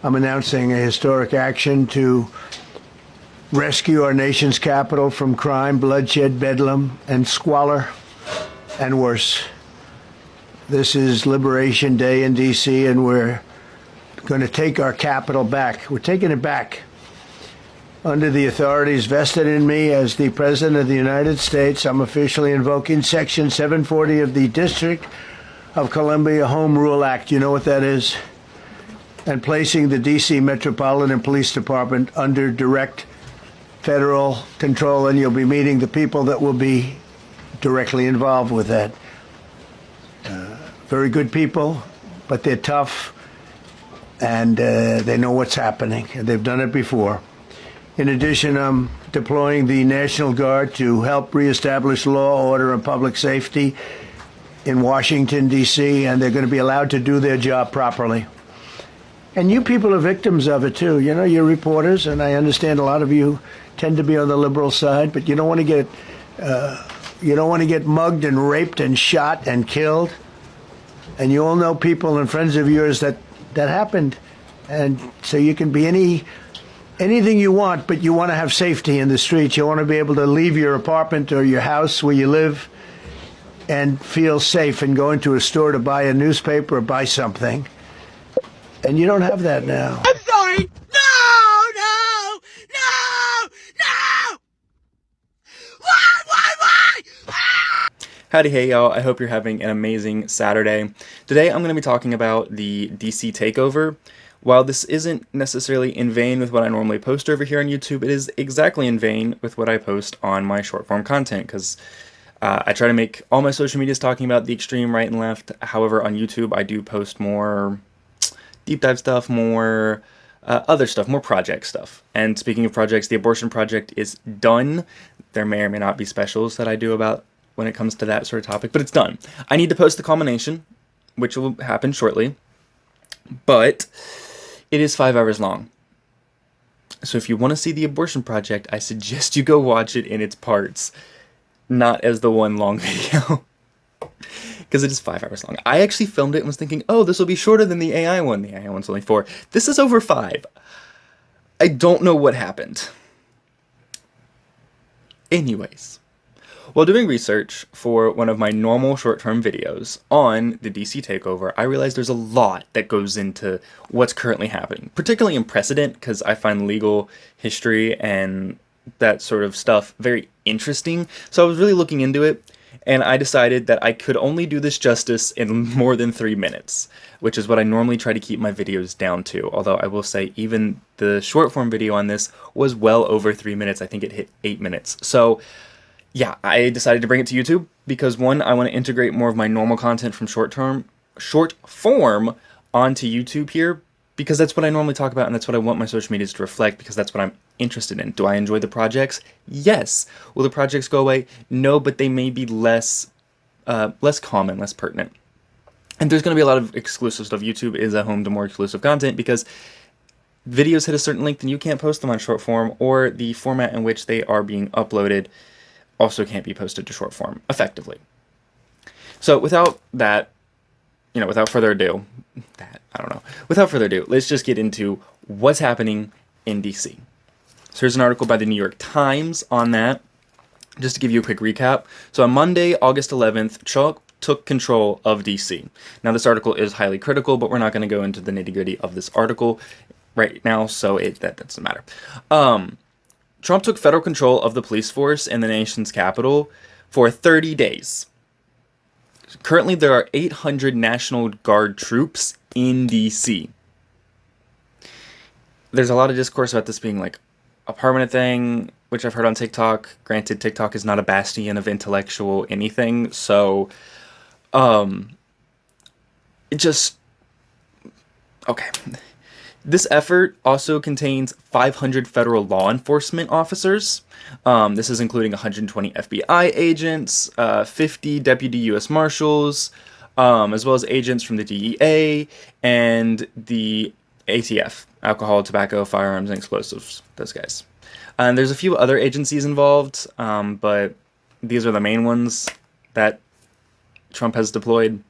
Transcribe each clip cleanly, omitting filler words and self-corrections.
I'm announcing a historic action to rescue our nation's capital from crime, bloodshed, bedlam, and squalor, and worse. This is Liberation Day in D.C., and we're going to take our capital back. We're taking it back. Under the authorities vested in me as the President of the United States, I'm officially invoking Section 740 of the District of Columbia Home Rule Act. You know what that is? And placing the D.C. Metropolitan Police Department under direct federal control, and you'll be meeting the people that will be directly involved with that. Very good people, but they're tough, and they know what's happening, and they've done it before. In addition, I'm deploying the National Guard to help reestablish law, order, and public safety in Washington, D.C., and they're going to be allowed to do their job properly. And you people are victims of it, too. You know, you're reporters, and I understand a lot of you tend to be on the liberal side, but you don't want to get mugged and raped and shot and killed. And you all know people and friends of yours that happened. And so you can be anything you want, but you want to have safety in the streets. You want to be able to leave your apartment or your house where you live and feel safe and go into a store to buy a newspaper or buy something. And you don't have that now. I'm sorry. No! Why? Howdy, hey y'all, I hope you're having an amazing Saturday. Today I'm going to be talking about the DC takeover. While this isn't necessarily in vein with what I normally post over here on YouTube, it is exactly in vein with what I post on my short form content, because I try to make all my social medias talking about the extreme right and left. However, on YouTube I do post more deep dive stuff, more other stuff, more project stuff. And speaking of projects, the abortion project is done. There may or may not be specials that I do about when it comes to that sort of topic, but it's done. I need to post the culmination, which will happen shortly, but it is 5 hours long. So if you want to see the abortion project, I suggest you go watch it in its parts, not as the one long video, because it is 5 hours long. I actually filmed it and was thinking, oh, this will be shorter than the AI one. The AI one's only 4. This is over 5. I don't know what happened. Anyways. While doing research for one of my normal short-term videos on the DC takeover, I realized there's a lot that goes into what's currently happening, particularly in precedent, because I find legal history and that sort of stuff very interesting. So I was really looking into it, and I decided that I could only do this justice in more than 3 minutes, which is what I normally try to keep my videos down to. Although I will say even the short-form video on this was well over 3 minutes. I think it hit 8 minutes. So yeah, I decided to bring it to YouTube because, one, I want to integrate more of my normal content from short form onto YouTube here, because that's what I normally talk about and that's what I want my social medias to reflect, because that's what I'm interested in. Do I enjoy the projects? Yes. Will the projects go away? No, but they may be less common, less pertinent. And there's going to be a lot of exclusive stuff. YouTube is a home to more exclusive content because videos hit a certain length and you can't post them on short form, or the format in which they are being uploaded also can't be posted to short form effectively. So without further ado, let's just get into what's happening in DC. So here's an article by the New York Times on that, just to give you a quick recap. So on Monday, August 11th, Trump took control of DC. Now this article is highly critical, but we're not going to go into the nitty-gritty of this article right now, so that doesn't matter. Trump took federal control of the police force in the nation's capital for 30 days. Currently, there are 800 National Guard troops in D.C. There's a lot of discourse about this being like a permanent thing, which I've heard on TikTok. Granted, TikTok is not a bastion of intellectual anything, so okay. This effort also contains 500 federal law enforcement officers. This is including 120 FBI agents, 50 deputy U.S. Marshals, as well as agents from the DEA and the ATF, Alcohol, Tobacco, Firearms, and Explosives, those guys. And there's a few other agencies involved, but these are the main ones that Trump has deployed.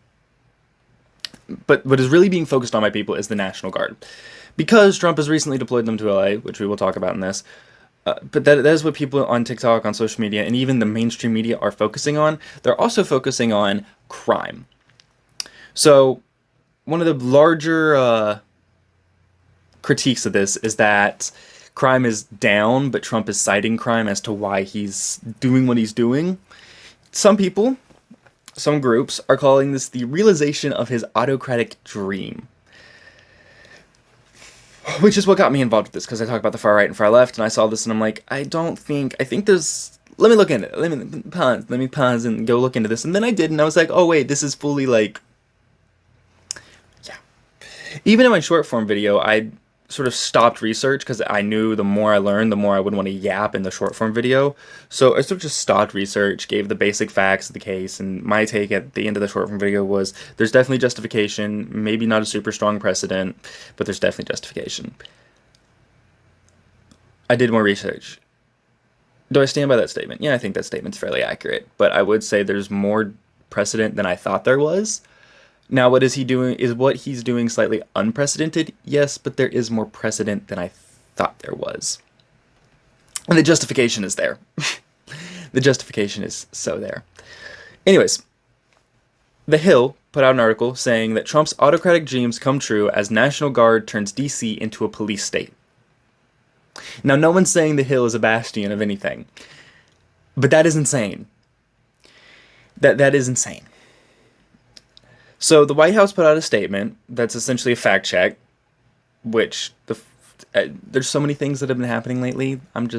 But what is really being focused on by people is the National Guard. because Trump has recently deployed them to LA, which we will talk about in this. But that is what people on TikTok, on social media, and even the mainstream media are focusing on. They're also focusing on crime. So one of the larger critiques of this is that crime is down, but Trump is citing crime as to why he's doing what he's doing. Some people, some groups, are calling this the realization of his autocratic dream. Which is what got me involved with this, because I talk about the far right and far left, and I saw this and I'm like, I think there's, let me look into it, let me pause and go look into this, and then I did, and I was like, oh wait, this is fully like, yeah. Even in my short form video, I sort of stopped research, because I knew the more I learned, the more I would want to yap in the short form video, so I sort of just stopped research, gave the basic facts of the case, and my take at the end of the short form video was, there's definitely justification, maybe not a super strong precedent, but there's definitely justification. I did more research. Do I stand by that statement? Yeah, I think that statement's fairly accurate, but I would say there's more precedent than I thought there was. Now, what is he doing? Is what he's doing slightly unprecedented? Yes, but there is more precedent than I thought there was. And the justification is there. The justification is so there. Anyways, The Hill put out an article saying that Trump's autocratic dreams come true as National Guard turns DC into a police state. Now, no one's saying The Hill is a bastion of anything, but that is insane. That is insane. So the White House put out a statement that's essentially a fact check, which there's so many things that have been happening lately. But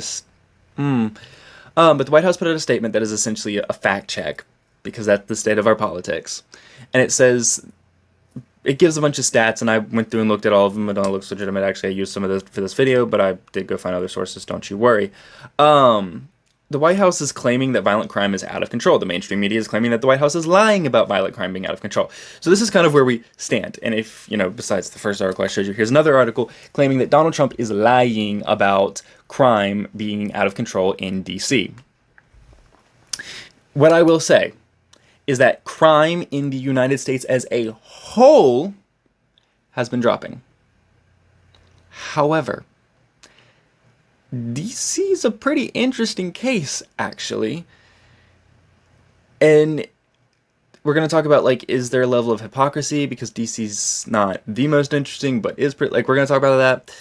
the White House put out a statement that is essentially a fact check, because that's the state of our politics. And it says, it gives a bunch of stats, and I went through and looked at all of them. It all looks legitimate. Actually, I used some of this for this video, but I did go find other sources, don't you worry. The White House is claiming that violent crime is out of control. The mainstream media is claiming that the White House is lying about violent crime being out of control. So this is kind of where we stand. And if, besides the first article I showed you, here's another article claiming that Donald Trump is lying about crime being out of control in DC. What I will say is that crime in the United States as a whole has been dropping. However, DC's a pretty interesting case, actually. And we're going to talk about, is there a level of hypocrisy? Because DC's not the most interesting, but is pretty, we're going to talk about that.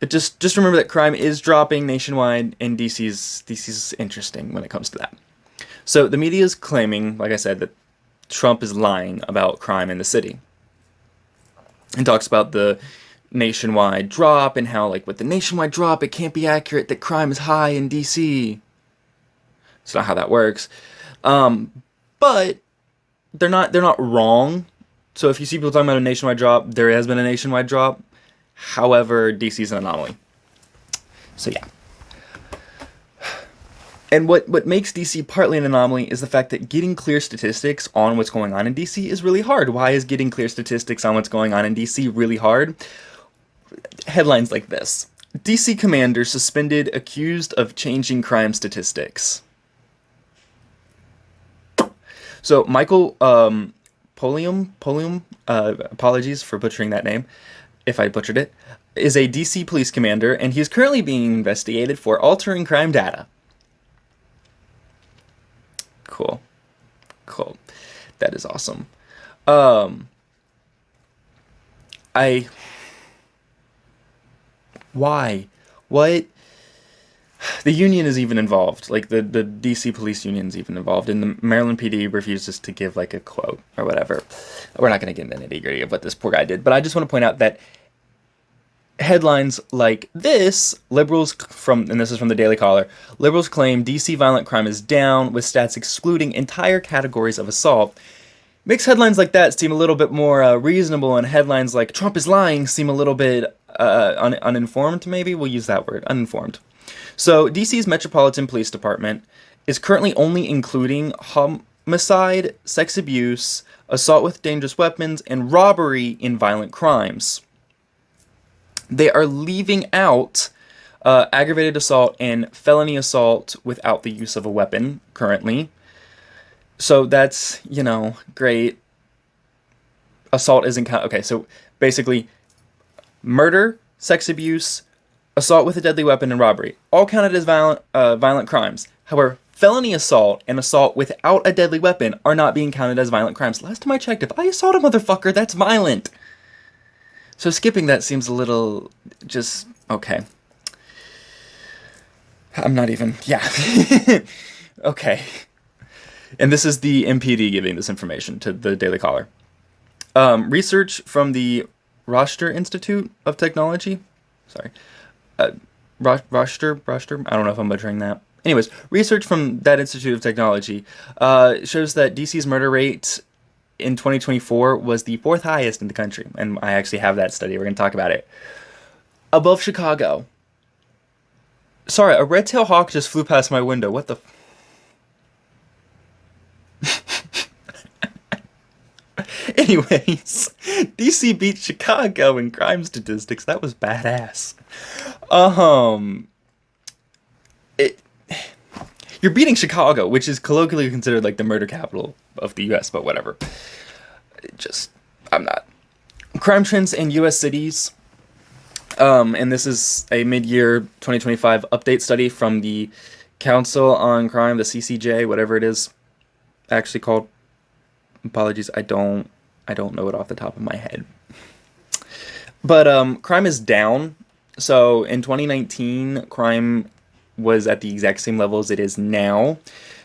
But just remember that crime is dropping nationwide, and DC's interesting when it comes to that. So the media is claiming, like I said, that Trump is lying about crime in the city. And talks about the nationwide drop, and how with the nationwide drop it can't be accurate that crime is high in DC. It's not how that works. But they're not wrong. So if you see people talking about a nationwide drop, there has been a nationwide drop. However, DC is an anomaly. So yeah. And what makes DC partly an anomaly is the fact that getting clear statistics on what's going on in DC is really hard. Why is getting clear statistics on what's going on in DC really hard? Headlines like this: DC commander suspended accused of changing crime statistics. So Michael Polium, apologies for butchering that name if I butchered it, is a DC police commander, and he is currently being investigated for altering crime data. Cool. That is awesome. Why? What? The union is even involved. The DC police union is even involved, and the Maryland PD refuses to give a quote or whatever. We're not going to get into the nitty-gritty of what this poor guy did, but I just want to point out that headlines like this, and this is from the Daily Caller, liberals claim DC violent crime is down, with stats excluding entire categories of assault. Makes headlines like that seem a little bit more reasonable, and headlines like Trump is lying seem a little bit uninformed, maybe? We'll use that word, uninformed. So DC's Metropolitan Police Department is currently only including homicide, sex abuse, assault with dangerous weapons, and robbery in violent crimes. They are leaving out aggravated assault and felony assault without the use of a weapon currently. So that's, great. Assault isn't okay, so basically murder, sex abuse, assault with a deadly weapon, and robbery, all counted as violent crimes. However, felony assault and assault without a deadly weapon are not being counted as violent crimes. Last time I checked, if I assault a motherfucker, that's violent. So skipping that seems a little just okay. I'm not even, yeah. Okay. And this is the MPD giving this information to the Daily Caller. Research from the Roster Institute of Technology. Sorry. Roster? I don't know if I'm butchering that. Anyways, research from that Institute of Technology shows that DC's murder rate in 2024 was the 4th highest in the country. And I actually have that study. We're going to talk about it. Above Chicago. Sorry, a red-tailed hawk just flew past my window. What the... Anyways, DC beat Chicago in crime statistics. That was badass. You're beating Chicago, which is colloquially considered like the murder capital of the U.S., but whatever. I'm not. Crime trends in U.S. cities. And this is a mid-year 2025 update study from the Council on Crime, the CCJ, whatever it is actually called. Apologies, I don't know it off the top of my head. But crime is down. So in 2019, crime was at the exact same level as it is now.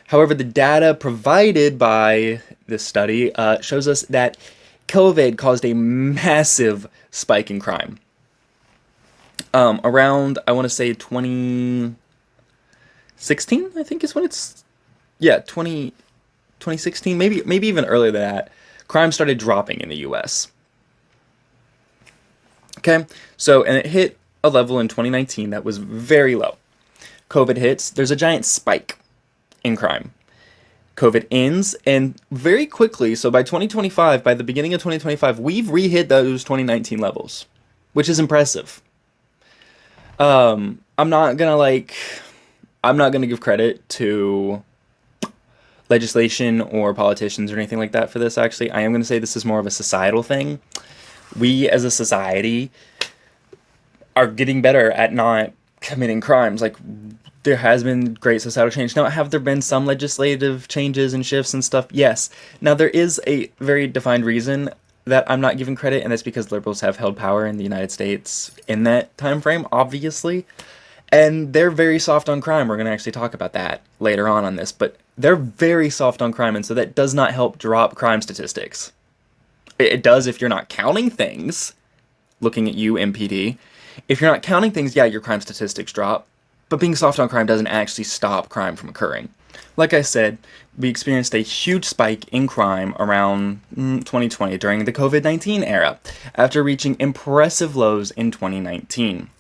However, the data provided by this study shows us that COVID caused a massive spike in crime. Around, I want to say 2016, I think is when it's... Yeah, 2016, maybe even earlier than that. Crime started dropping in the U.S. Okay, so, and it hit a level in 2019 that was very low. COVID hits, there's a giant spike in crime. COVID ends, and very quickly, so by 2025, by the beginning of 2025, we've re-hit those 2019 levels, which is impressive. I'm not gonna give credit to legislation or politicians or anything like that for this, actually. I am going to say this is more of a societal thing. We as a society are getting better at not committing crimes. Like, there has been great societal change. Now, have there been some legislative changes and shifts and stuff? Yes. Now, there is a very defined reason that I'm not giving credit, and that's because liberals have held power in the United States in that time frame, obviously. And they're very soft on crime. We're going to actually talk about that later on this, but they're very soft on crime, and so that does not help drop crime statistics. It does if you're not counting things, looking at you, MPD. If you're not counting things, yeah, your crime statistics drop, but being soft on crime doesn't actually stop crime from occurring. Like I said, we experienced a huge spike in crime around 2020 during the COVID-19 era, after reaching impressive lows in 2019.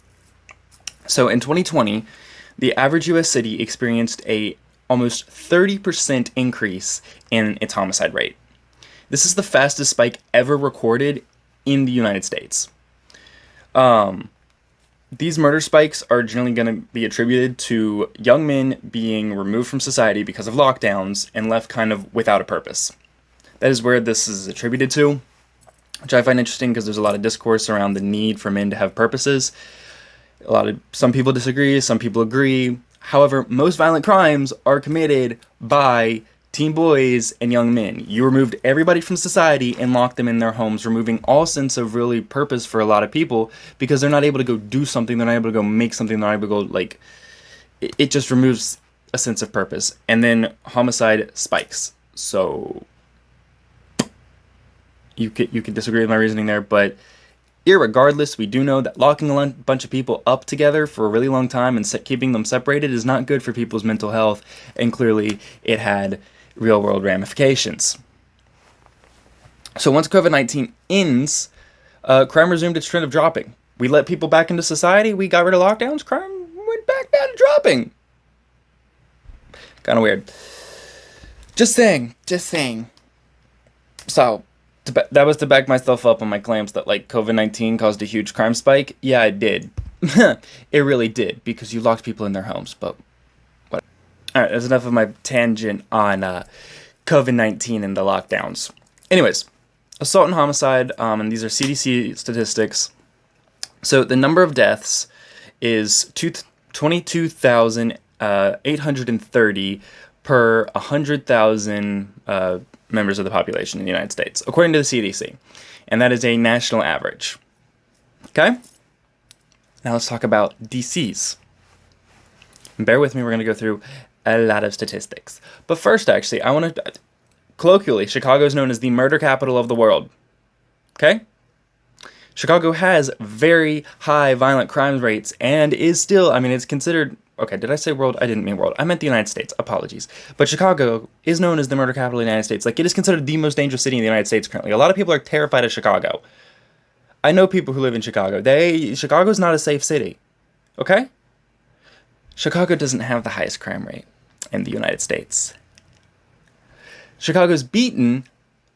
So in 2020, the average U.S. city experienced a almost 30% increase in its homicide rate. This is the fastest spike ever recorded in the United States. These murder spikes are generally going to be attributed to young men being removed from society because of lockdowns and left kind of without a purpose. That is where this is attributed to, which I find interesting because there's a lot of discourse around the need for men to have purposes. Some people disagree, some people agree. However, most violent crimes are committed by teen boys and young men. You removed everybody from society and locked them in their homes, removing all sense of really purpose for a lot of people because they're not able to go do something, they're not able to go make something, they're not able to go, it just removes a sense of purpose. And then homicide spikes. So, you could disagree with my reasoning there, but irregardless, we do know that locking a bunch of people up together for a really long time and keeping them separated is not good for people's mental health, and clearly it had real-world ramifications. So once COVID-19 ends, crime resumed its trend of dropping. We let people back into society, we got rid of lockdowns, crime went back down to dropping. Kind of weird. Just saying. So, that was to back myself up on my claims that, COVID-19 caused a huge crime spike. Yeah, it did. It really did, because you locked people in their homes, but what? Alright, that's enough of my tangent on COVID-19 and the lockdowns. Anyways, assault and homicide, and these are CDC statistics. So the number of deaths is 22,830 per 100,000 members of the population in the United States, according to the CDC. And that is a national average. Okay? Now let's talk about DCs. Bear with me, we're going to go through a lot of statistics. But first, actually, I want to... Colloquially, Chicago is known as the murder capital of the world. Okay? Chicago has very high violent crime rates and is still, I mean, it's considered... Okay, did I say world? I didn't mean world. I meant the United States. Apologies. But Chicago is known as the murder capital of the United States. Like, it is considered the most dangerous city in the United States currently. A lot of people are terrified of Chicago. I know people who live in Chicago. Chicago's not a safe city. Okay? Chicago doesn't have the highest crime rate in the United States. Chicago's beaten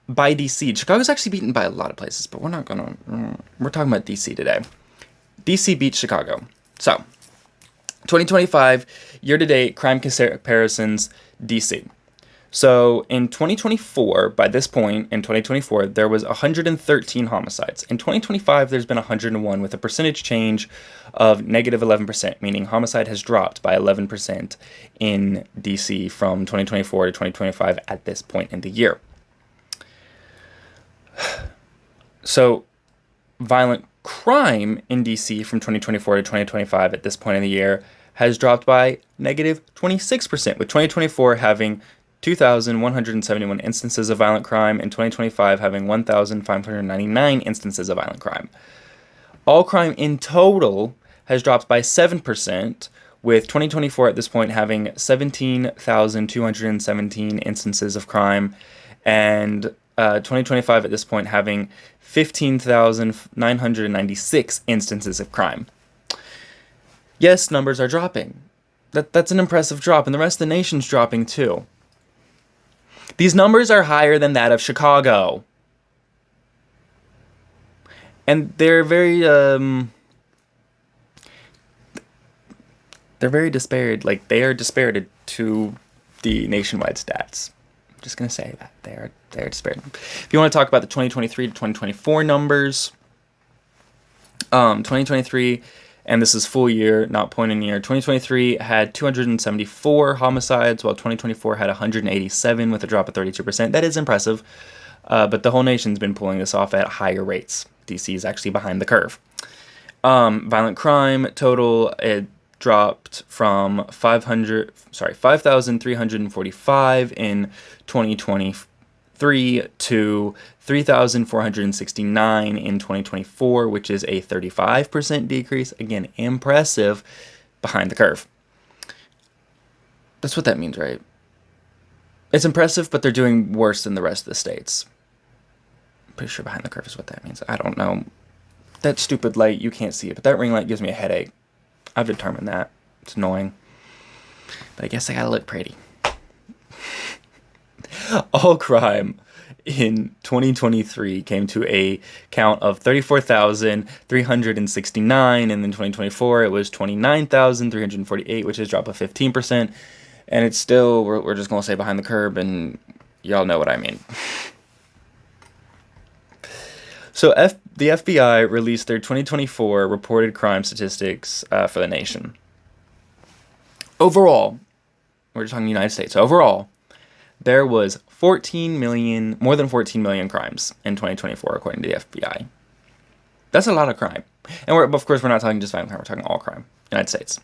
by DC. Chicago's actually beaten by a lot of places, but we're talking about DC today. DC beats Chicago. So, 2025, year-to-date crime comparisons, DC. So, in 2024, by this point, in 2024, there was 113 homicides. In 2025, there's been 101, with a percentage change of negative 11%, meaning homicide has dropped by 11% in DC from 2024 to 2025 at this point in the year. So, violent crime in DC from 2024 to 2025 at this point in the year has dropped by negative 26%, with 2024 having 2,171 instances of violent crime and 2025 having 1,599 instances of violent crime. All crime in total has dropped by 7%, with 2024 at this point having 17,217 instances of crime and 2025 at this point having 15,996 instances of crime. Yes, numbers are dropping. That's an impressive drop, and the rest of the nation's dropping too. These numbers are higher than that of Chicago. And they're very disparate. Like, they are disparated to the nationwide stats. I'm just gonna say that they're disparate. If you want to talk about the 2023 to 2024 numbers, 2023, and this is full year, not point in year. 2023 had 274 homicides, while 2024 had 187 with a drop of 32%. That is impressive, but the whole nation's been pulling this off at higher rates. DC is actually behind the curve. Violent crime total, it dropped from 5,345 in 2023 to 3,469 in 2024, which is a 35% decrease. Again, impressive, behind the curve. That's what that means, right? It's impressive, but they're doing worse than the rest of the states. I'm pretty sure behind the curve is what that means. I don't know. That stupid light, you can't see it, but that ring light gives me a headache. I've determined that. It's annoying. But I guess I gotta look pretty. All crime in 2023 came to a count of 34,369, and in 2024 it was 29,348, which is a drop of 15%. And it's still, we're just gonna say behind the curve, and y'all know what I mean. So the FBI released their 2024 reported crime statistics for the nation. Overall, we're talking United States. Overall, there was more than 14 million crimes in 2024, according to the FBI. That's a lot of crime. And of course, we're not talking just violent crime, we're talking all crime. United States.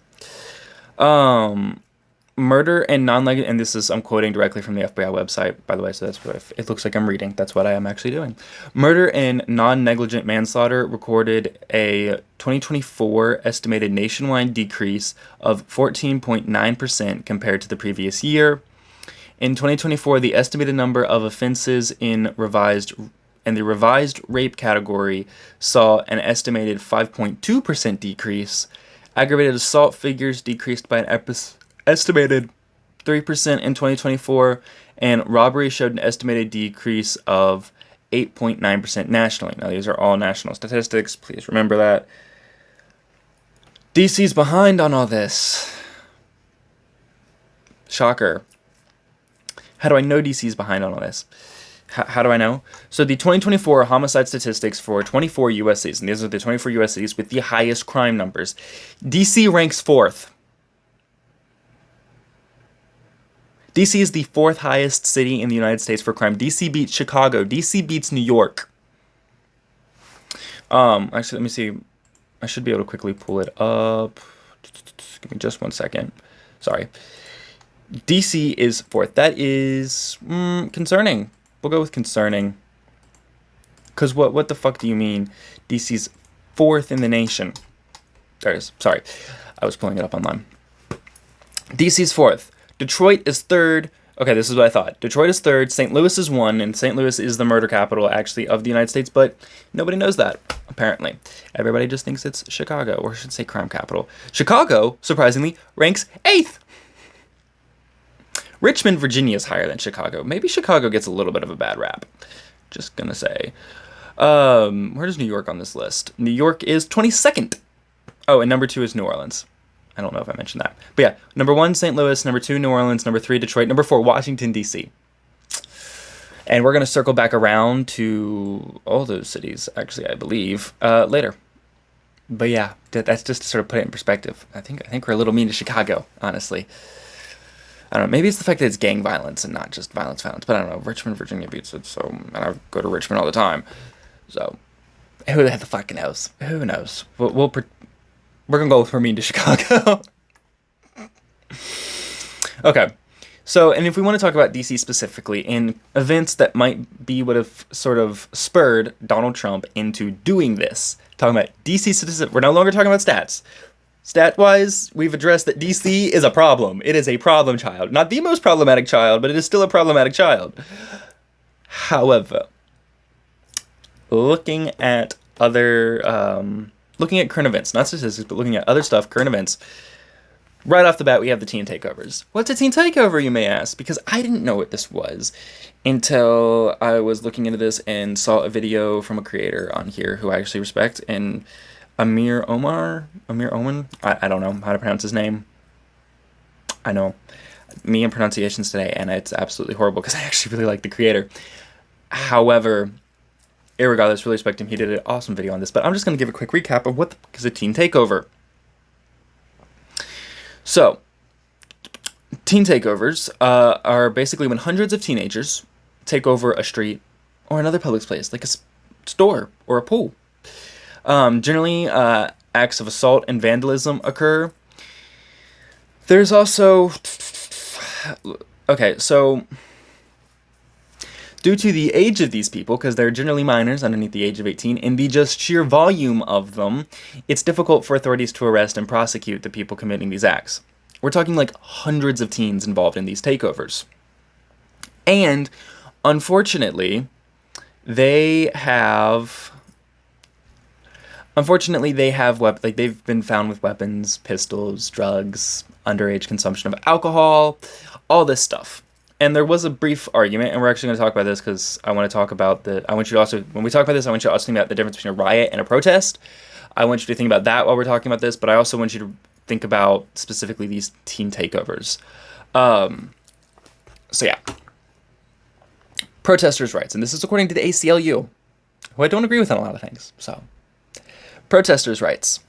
Murder and non-negligent, and this is, I'm quoting directly from the FBI website, by the way, so that's what it looks like I'm reading. That's what I am actually doing. Murder and non-negligent manslaughter recorded a 2024 estimated nationwide decrease of 14.9% compared to the previous year. In 2024, the estimated number of offenses in the revised rape category saw an estimated 5.2% decrease. Aggravated assault figures decreased by an estimated 3% in 2024, and robbery showed an estimated decrease of 8.9% nationally. Now, these are all national statistics. Please remember that. DC's behind on all this. Shocker. How do I know DC's behind on all this? How do I know? So the 2024 homicide statistics for 24 U.S. cities, and these are the 24 U.S. cities with the highest crime numbers. D.C. ranks 4th. D.C. is the 4th highest city in the United States for crime. D.C. beats Chicago. D.C. beats New York. Actually, let me see. I should be able to quickly pull it up. Give me just one second. Sorry. DC is 4th. That is concerning. We'll go with concerning. Because what the fuck do you mean? DC's 4th in the nation. There it is. Sorry. I was pulling it up online. DC's 4th. Detroit is 3rd. Okay, this is what I thought. Detroit is 3rd. St. Louis is 1. And St. Louis is the murder capital, actually, of the United States. But nobody knows that, apparently. Everybody just thinks it's Chicago. Or I should say crime capital. Chicago, surprisingly, ranks 8th. Richmond, Virginia is higher than Chicago. Maybe Chicago gets a little bit of a bad rap. Just gonna say. Where does New York on this list? New York is 22nd. Oh, and number 2 is New Orleans. I don't know if I mentioned that. But yeah, number 1, St. Louis. Number 2, New Orleans. Number 3, Detroit. Number 4, Washington, D.C. And we're gonna circle back around to all those cities, actually, I believe, later. But yeah, that's just to sort of put it in perspective. I think we're a little mean to Chicago, honestly. I don't know, maybe it's the fact that it's gang violence and not just violence, but I don't know, Richmond, Virginia beats it, so, and I go to Richmond all the time, so, who the fuck knows? Who knows? We're gonna go for mean to Chicago. Okay, so, and if we want to talk about DC specifically, in events that might be what have sort of spurred Donald Trump into doing this, talking about DC statistics, we're no longer talking about stats. Stat-wise, we've addressed that DC is a problem. It is a problem child. Not the most problematic child, but it is still a problematic child. However, looking at current events, not statistics, but looking at other stuff, current events, right off the bat, we have the teen takeovers. What's a teen takeover, you may ask? Because I didn't know what this was until I was looking into this and saw a video from a creator on here who I actually respect, and Amir Oman, I don't know how to pronounce his name. I know me and pronunciations today, and it's absolutely horrible because I actually really like the creator. However, irregardless, really respect him. He did an awesome video on this, but I'm just going to give a quick recap of what the fuck is a teen takeover. So, teen takeovers are basically when hundreds of teenagers take over a street or another public place, like a store or a pool. Generally, acts of assault and vandalism occur. There's also... Okay, so... Due to the age of these people, because they're generally minors underneath the age of 18, and the just sheer volume of them, it's difficult for authorities to arrest and prosecute the people committing these acts. We're talking like hundreds of teens involved in these takeovers. And, unfortunately, they've been found with weapons, pistols, drugs, underage consumption of alcohol, all this stuff. And there was a brief argument, and we're actually going to talk about this because I want to talk about when we talk about this, I want you to also think about the difference between a riot and a protest. I want you to think about that while we're talking about this, but I also want you to think about specifically these teen takeovers. So yeah. Protesters' rights, and this is according to the ACLU, who I don't agree with on a lot of things, so... Protesters' rights.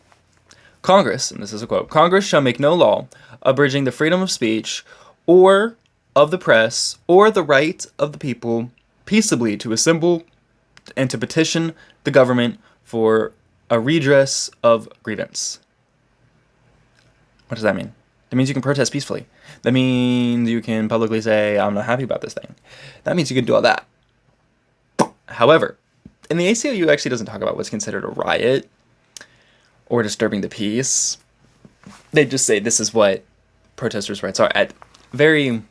Congress, and this is a quote, Congress shall make no law abridging the freedom of speech or of the press or the right of the people peaceably to assemble and to petition the government for a redress of grievance. What does that mean? That means you can protest peacefully. That means you can publicly say, I'm not happy about this thing. That means you can do all that. However, and the ACLU actually doesn't talk about what's considered a riot or disturbing the peace. They just say this is what protesters' rights are at very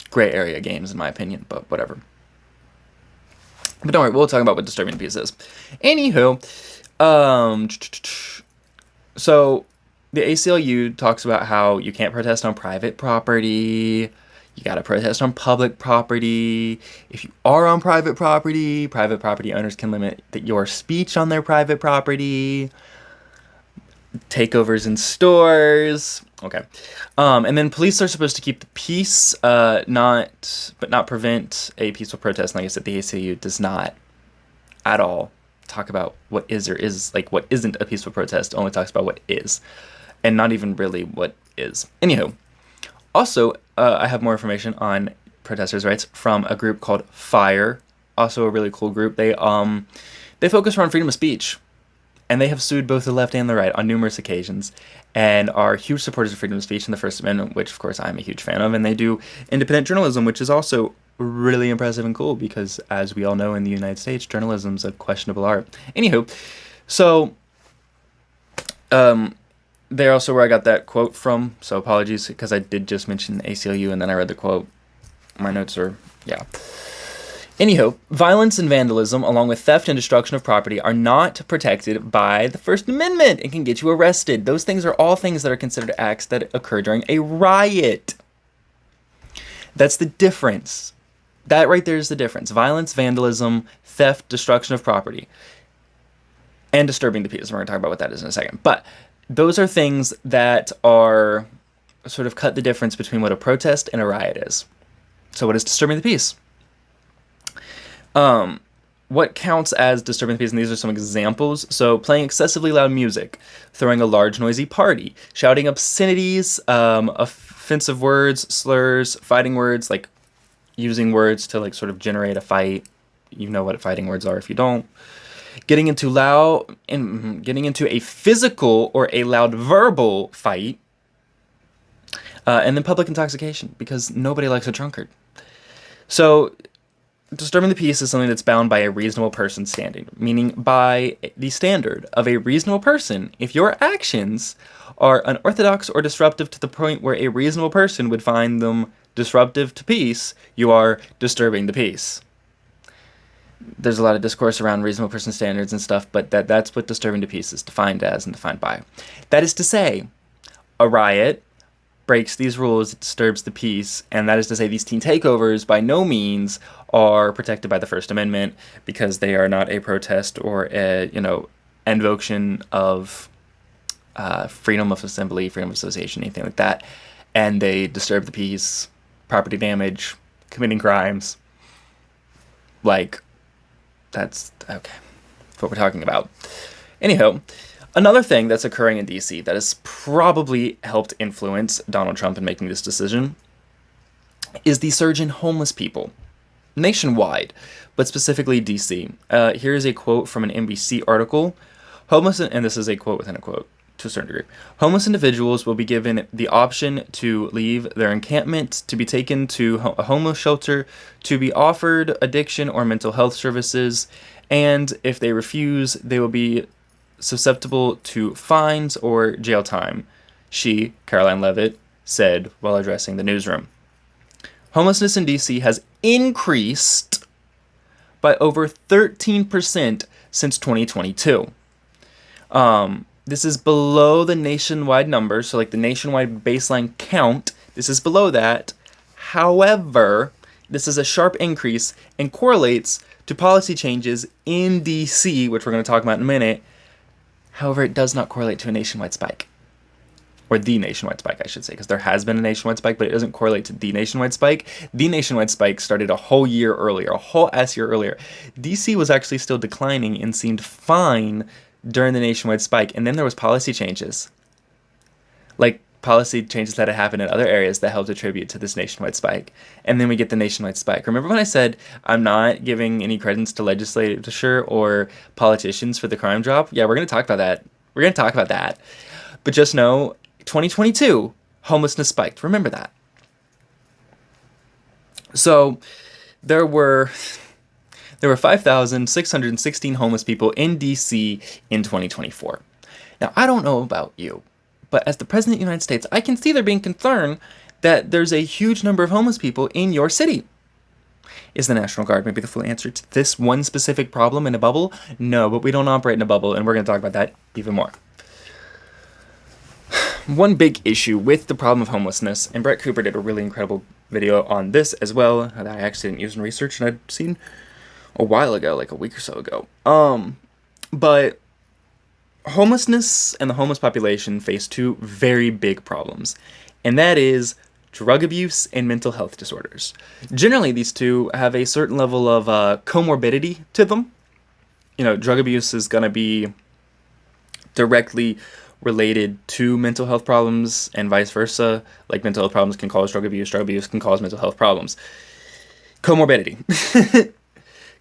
gray area games, in my opinion, but whatever. But don't worry, we'll talk about what disturbing the peace is. Anywho, so the ACLU talks about how you can't protest on private property. You gotta protest on public property. If you are on private property owners can limit your speech on their private property. Takeovers in stores. Okay. And then police are supposed to keep the peace, not prevent a peaceful protest. And like I said, the ACLU does not at all talk about what is or is, like, what isn't a peaceful protest. Only talks about what is, and not even really what is. Anywho, also, I have more information on protesters' rights from a group called FIRE. Also a really cool group. They focus around freedom of speech, and they have sued both the left and the right on numerous occasions, and are huge supporters of freedom of speech and the First Amendment, which of course I'm a huge fan of. And they do independent journalism, which is also really impressive and cool because, as we all know, in the United States, journalism's a questionable art. Anywho, so they're also where I got that quote from, so apologies because I did just mention ACLU and then I read the quote. My notes are, yeah. Anywho, violence and vandalism, along with theft and destruction of property, are not protected by the First Amendment and can get you arrested. Those things are all things that are considered acts that occur during a riot. That's the difference. That right there is the difference. Violence, vandalism, theft, destruction of property, and disturbing the peace. We're going to talk about what that is in a second. But those are things that are sort of cut the difference between what a protest and a riot is. So what is disturbing the peace? What counts as disturbing the peace, and these are some examples. So playing excessively loud music, throwing a large noisy party, shouting obscenities, offensive words, slurs, fighting words, like using words to like sort of generate a fight. You know what fighting words are if you don't. Getting into a physical or a loud verbal fight, and then public intoxication, because nobody likes a drunkard. So disturbing the peace is something that's bound by a reasonable person standing, meaning by the standard of a reasonable person. If your actions are unorthodox or disruptive to the point where a reasonable person would find them disruptive to peace, you are disturbing the peace. There's a lot of discourse around reasonable person standards and stuff, but that's what disturbing the peace is defined as and defined by. That is to say, a riot breaks these rules, it disturbs the peace, and that is to say these teen takeovers by no means are protected by the First Amendment because they are not a protest or a, invocation of freedom of assembly, freedom of association, anything like that, and they disturb the peace, property damage, committing crimes. Like, that's okay. That's what we're talking about. Anyhow, another thing that's occurring in DC that has probably helped influence Donald Trump in making this decision is the surge in homeless people nationwide, but specifically DC. Here is a quote from an NBC article. And this is a quote within a quote to a certain degree. Homeless individuals will be given the option to leave their encampment, to be taken to a homeless shelter, to be offered addiction or mental health services, and if they refuse, they will be susceptible to fines or jail time, she, Caroline Levitt, said while addressing the newsroom. Homelessness in DC has increased by over 13% since 2022. This is below the nationwide number, so like the nationwide baseline count, this is below that. However, this is a sharp increase and correlates to policy changes in DC, which we're going to talk about in a minute. However, it does not correlate to a nationwide spike. Or the nationwide spike, I should say, because there has been a nationwide spike, but it doesn't correlate to the nationwide spike. The nationwide spike started a whole year earlier, a whole ass year earlier. DC was actually still declining and seemed fine during the nationwide spike, and then there was policy changes. Like policy changes that had happened in other areas that helped attribute to this nationwide spike. And then we get the nationwide spike. Remember when I said I'm not giving any credence to legislature or politicians for the crime drop? Yeah, we're going to talk about that. But just know, 2022, homelessness spiked. Remember that. So there were 5,616 homeless people in DC in 2024. Now, I don't know about you, but as the President of the United States, I can see there being concern that there's a huge number of homeless people in your city. Is the National Guard maybe the full answer to this one specific problem in a bubble? No, but we don't operate in a bubble, and we're going to talk about that even more. One big issue with the problem of homelessness, and Brett Cooper did a really incredible video on this as well, that I actually didn't use in research, and I'd seen a while ago, like a week or so ago. But homelessness and the homeless population face two very big problems, and that is drug abuse and mental health disorders. Generally, these two have a certain level of comorbidity to them. Drug abuse is going to be directly related to mental health problems and vice versa. Like mental health problems can cause drug abuse can cause mental health problems. Comorbidity.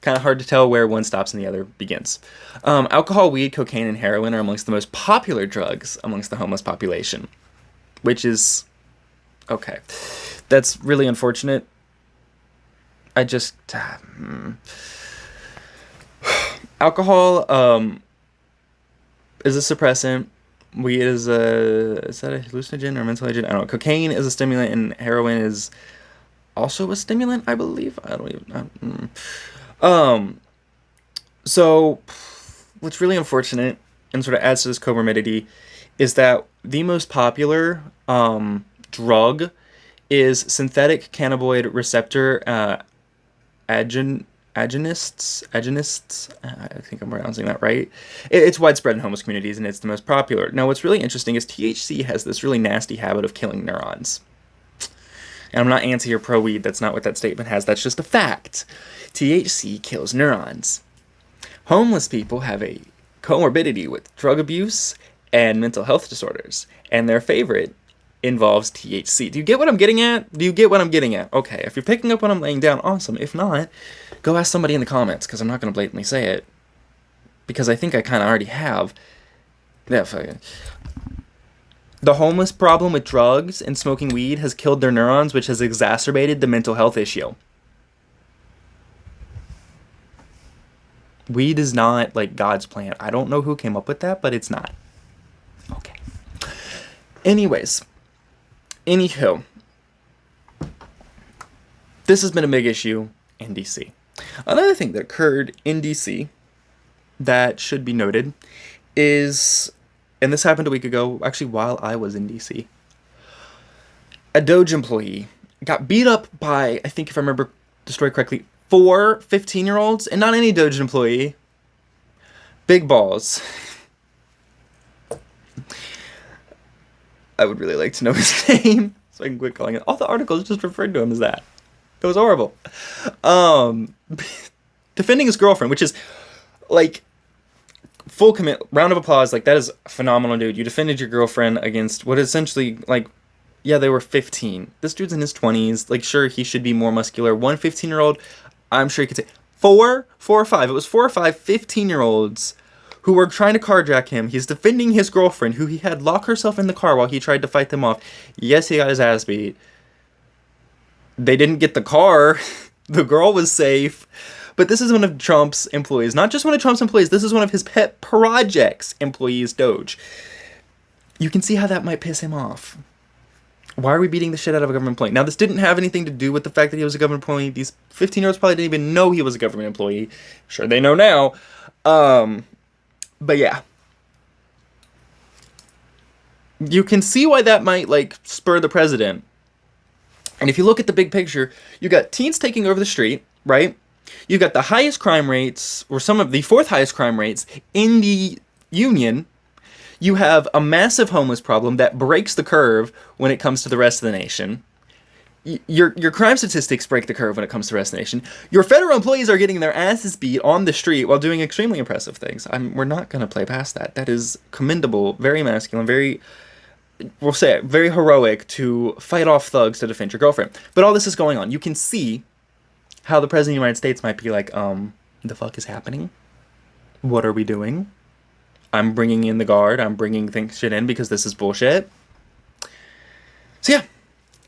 Kind of hard to tell where one stops and the other begins. Alcohol, weed, cocaine, and heroin are amongst the most popular drugs amongst the homeless population, which is okay. That's really unfortunate. Alcohol is a suppressant. Weed is that a hallucinogen or mental agent? I don't know. Cocaine is a stimulant, and heroin is also a stimulant, I believe. So what's really unfortunate and sort of adds to this comorbidity is that the most popular drug is synthetic cannabinoid receptor agonists. I think I'm pronouncing that right. It's widespread in homeless communities, and it's the most popular. Now, what's really interesting is THC has this really nasty habit of killing neurons. And I'm not anti or pro weed. That's not what that statement has. That's just a fact. THC kills neurons. Homeless people have a comorbidity with drug abuse and mental health disorders, and their favorite involves THC. Do you get what I'm getting at? Okay, if you're picking up what I'm laying down, awesome. If not, go ask somebody in the comments, because I'm not going to blatantly say it, because I think I kind of already have. Yeah, fuck it. The homeless problem with drugs and smoking weed has killed their neurons, which has exacerbated the mental health issue. Weed is not like God's plan. I don't know who came up with that, but it's not. Okay. Anywho, this has been a big issue in DC. Another thing that occurred in DC that should be noted is, and this happened a week ago, actually while I was in DC, a Doge employee got beat up by, I think if I remember the story correctly, 4 15-year-olds, and not any Doge employee. Big balls. I would really like to know his name, so I can quit calling it. All the articles just referred to him as that. It was horrible. Defending his girlfriend, which is, like, full commit, round of applause. Like, that is phenomenal, dude. You defended your girlfriend against what essentially, like, yeah, they were 15. This dude's in his 20s. Like, sure, he should be more muscular. One 15-year-old, I'm sure he could say, 4 or 5. It was 4 or 5 15-year-olds who were trying to carjack him. He's defending his girlfriend, who he had lock herself in the car while he tried to fight them off. Yes, he got his ass beat. They didn't get the car. The girl was safe. But this is one of Trump's employees. Not just one of Trump's employees. This is one of his pet projects employees, Doge. You can see how that might piss him off. Why are we beating the shit out of a government employee? Now, this didn't have anything to do with the fact that he was a government employee. These 15-year-olds probably didn't even know he was a government employee. Sure, they know now. But yeah. You can see why that might, like, spur the president. And if you look at the big picture, you got teens taking over the street, right? You've got the highest crime rates, or some of the 4th highest crime rates in the union. You have a massive homeless problem that breaks the curve when it comes to the rest of the nation. Your crime statistics break the curve when it comes to the rest of the nation. Your federal employees are getting their asses beat on the street while doing extremely impressive things. We're not going to play past that. That is commendable, very masculine, very, we'll say it, very heroic to fight off thugs to defend your girlfriend. But all this is going on. You can see how the president of the United States might be like, the fuck is happening? What are we doing? I'm bringing in the guard. I'm bringing shit in because this is bullshit. So yeah.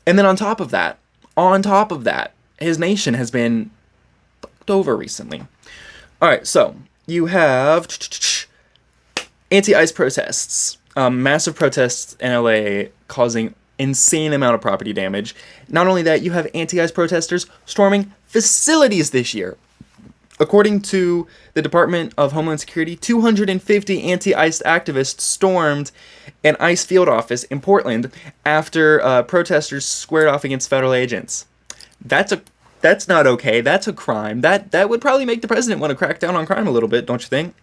And then on top of that, his nation has been fucked over recently. All right, so you have anti-ICE protests. Massive protests in LA causing insane amount of property damage. Not only that, you have anti-ICE protesters storming facilities this year. According to the Department of Homeland Security, 250 anti-ICE activists stormed an ICE field office in Portland after protesters squared off against federal agents. That's not okay. That's a crime. That would probably make the president want to crack down on crime a little bit, don't you think?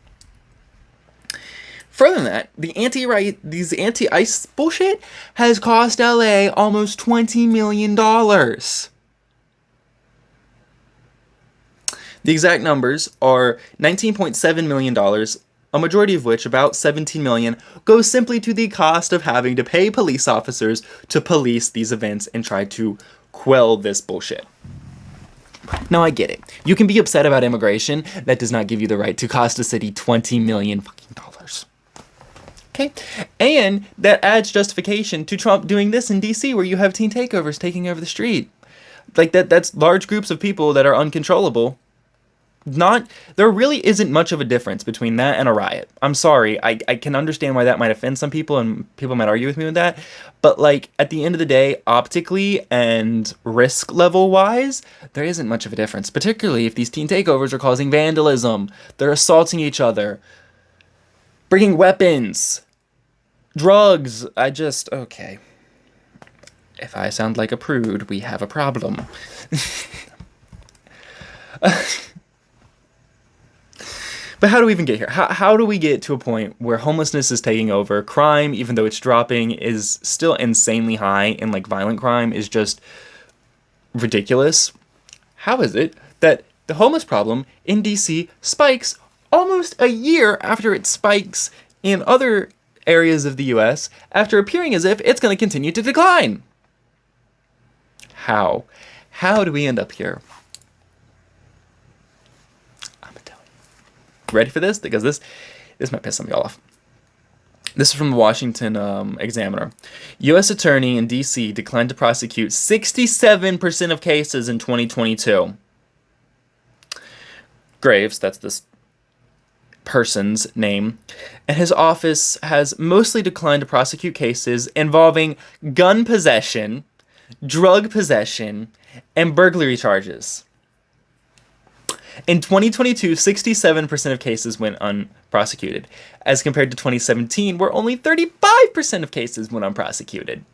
Further than that, these anti-ICE bullshit has cost LA almost $20 million. The exact numbers are $19.7 million, a majority of which, about $17 million, goes simply to the cost of having to pay police officers to police these events and try to quell this bullshit. Now, I get it. You can be upset about immigration. That does not give you the right to cost a city $20 million fucking dollars. Okay? And that adds justification to Trump doing this in DC, where you have teen takeovers taking over the street. Like, that's large groups of people that are uncontrollable. There really isn't much of a difference between that and a riot. I'm sorry, I can understand why that might offend some people, and people might argue with me with that, but like, at the end of the day, optically and risk level wise, there isn't much of a difference, particularly if these teen takeovers are causing vandalism, they're assaulting each other, bringing weapons, drugs. Okay. If I sound like a prude, we have a problem. But how do we even get here? How do we get to a point where homelessness is taking over? Crime, even though it's dropping, is still insanely high, and like violent crime is just ridiculous. How is it that the homeless problem in DC spikes almost a year after it spikes in other areas of the US, after appearing as if it's going to continue to decline? How? How do we end up here? Ready for this? Because this might piss some of y'all off. This is from the Washington Examiner. U.S. Attorney in D.C. declined to prosecute 67% of cases in 2022. Graves, that's this person's name, and his office has mostly declined to prosecute cases involving gun possession, drug possession, and burglary charges. In 2022, 67% of cases went unprosecuted, as compared to 2017, where only 35% of cases went unprosecuted.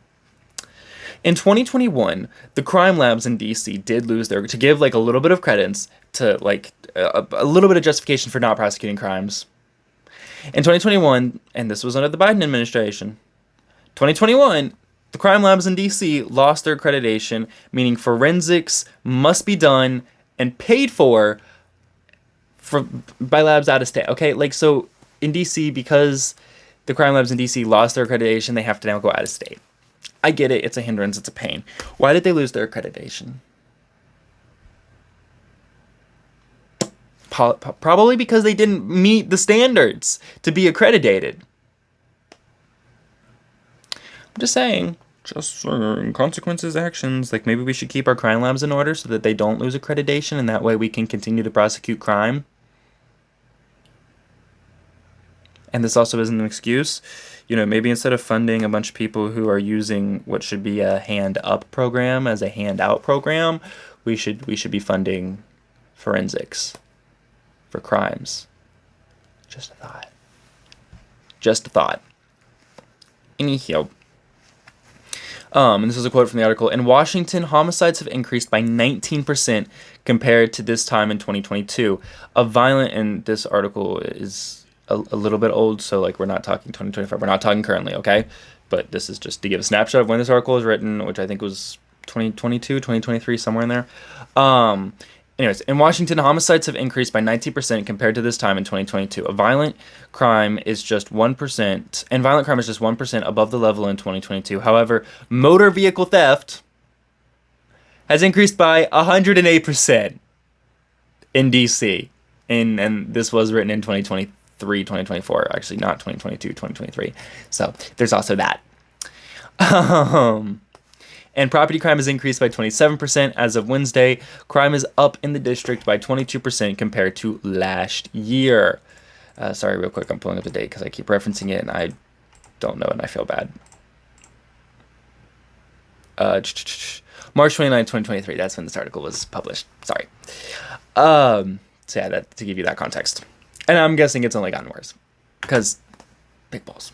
In 2021, the crime labs in DC did lose to give like a little bit of credence to like a little bit of justification for not prosecuting crimes. In 2021, and this was under the Biden administration, 2021, the crime labs in DC lost their accreditation, meaning forensics must be done and paid for by labs out of state. Okay, like, so in DC, because the crime labs in DC lost their accreditation, they have to now go out of state. I get it, it's a hindrance, it's a pain. Why did they lose their accreditation? Probably because they didn't meet the standards to be accredited. I'm just saying, consequences, actions. Like, maybe we should keep our crime labs in order so that they don't lose accreditation, and that way we can continue to prosecute crime. And this also isn't an excuse. You know, maybe instead of funding a bunch of people who are using what should be a hand-up program as a hand-out program, we should be funding forensics for crimes. Just a thought. Just a thought. Anyhow. And this is a quote from the article. In Washington, homicides have increased by 19% compared to this time in 2022. And this article is a little bit old, so like we're not talking 2025, we're not talking currently, okay? But this is just to give a snapshot of when this article was written, which I think was 2022, 2023, somewhere in there. Anyways, in Washington, homicides have increased by 19% compared to this time in 2022. Violent crime is just 1% above the level in 2022. However, motor vehicle theft has increased by 108% in DC. And this was written in 2023, 2024. Actually, not 2022, 2023. So there's also that. And property crime has increased by 27% as of Wednesday. Crime is up in the district by 22% compared to last year. Sorry, real quick, I'm pulling up the date because I keep referencing it and I don't know and I feel bad. March 29, 2023. That's when this article was published. Sorry. So yeah, that to give you that context. And I'm guessing it's only gotten worse because big balls.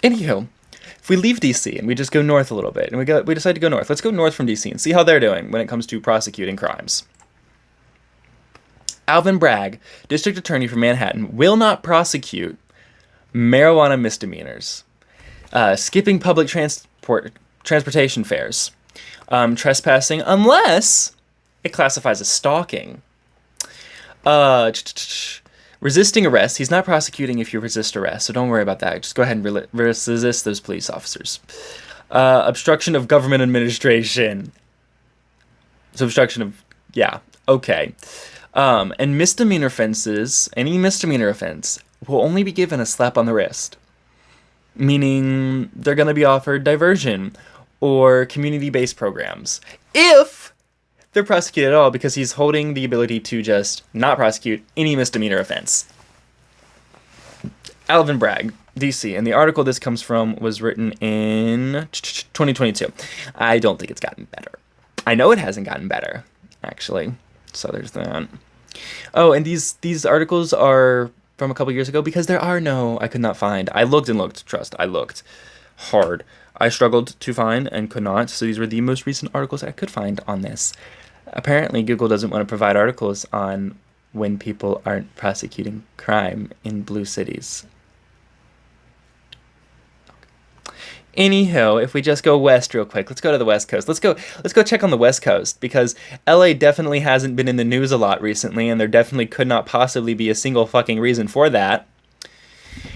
Anywho, if we leave DC and we just go north a little bit, and we decide to go north, let's go north from DC and see how they're doing when it comes to prosecuting crimes. Alvin Bragg, district attorney for Manhattan, will not prosecute marijuana misdemeanors, skipping public transportation fares, trespassing unless it classifies as stalking. Resisting arrest. He's not prosecuting if you resist arrest, so don't worry about that. Just go ahead and resist those police officers. Obstruction of government administration. So obstruction of, yeah, okay. And misdemeanor offenses, any misdemeanor offense, will only be given a slap on the wrist. Meaning they're going to be offered diversion or community-based programs. If they're prosecuted at all, because he's holding the ability to just not prosecute any misdemeanor offense. Alvin Bragg, DC, and the article this comes from was written in 2022. I don't think it's gotten better. I know it hasn't gotten better, actually. So there's that. Oh, and these articles are from a couple years ago because there are no, I could not find. I looked and looked, trust, I looked hard. I struggled to find and could not, so these were the most recent articles I could find on this. Apparently, Google doesn't want to provide articles on when people aren't prosecuting crime in blue cities. Anyhow, if we just go west real quick, let's go to the West Coast. Let's go check on the West Coast, because LA definitely hasn't been in the news a lot recently, and there definitely could not possibly be a single fucking reason for that.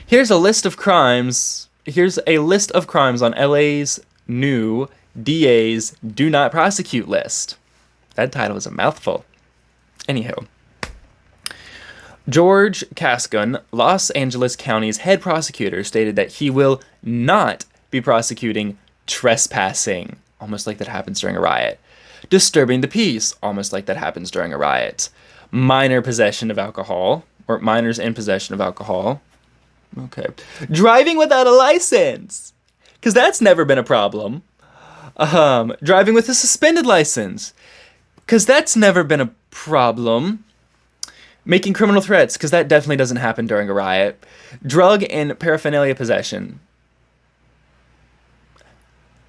Here's a list of crimes. Here's a list of crimes on LA's new DA's Do Not Prosecute list. That title is a mouthful. Anyhow, George Cascon, Los Angeles County's head prosecutor, stated that he will not be prosecuting trespassing, almost like that happens during a riot, disturbing the peace, almost like that happens during a riot, minor possession of alcohol, or minors in possession of alcohol, okay, driving without a license, because that's never been a problem, driving with a suspended license, because that's never been a problem. Making criminal threats, because that definitely doesn't happen during a riot. Drug and paraphernalia possession.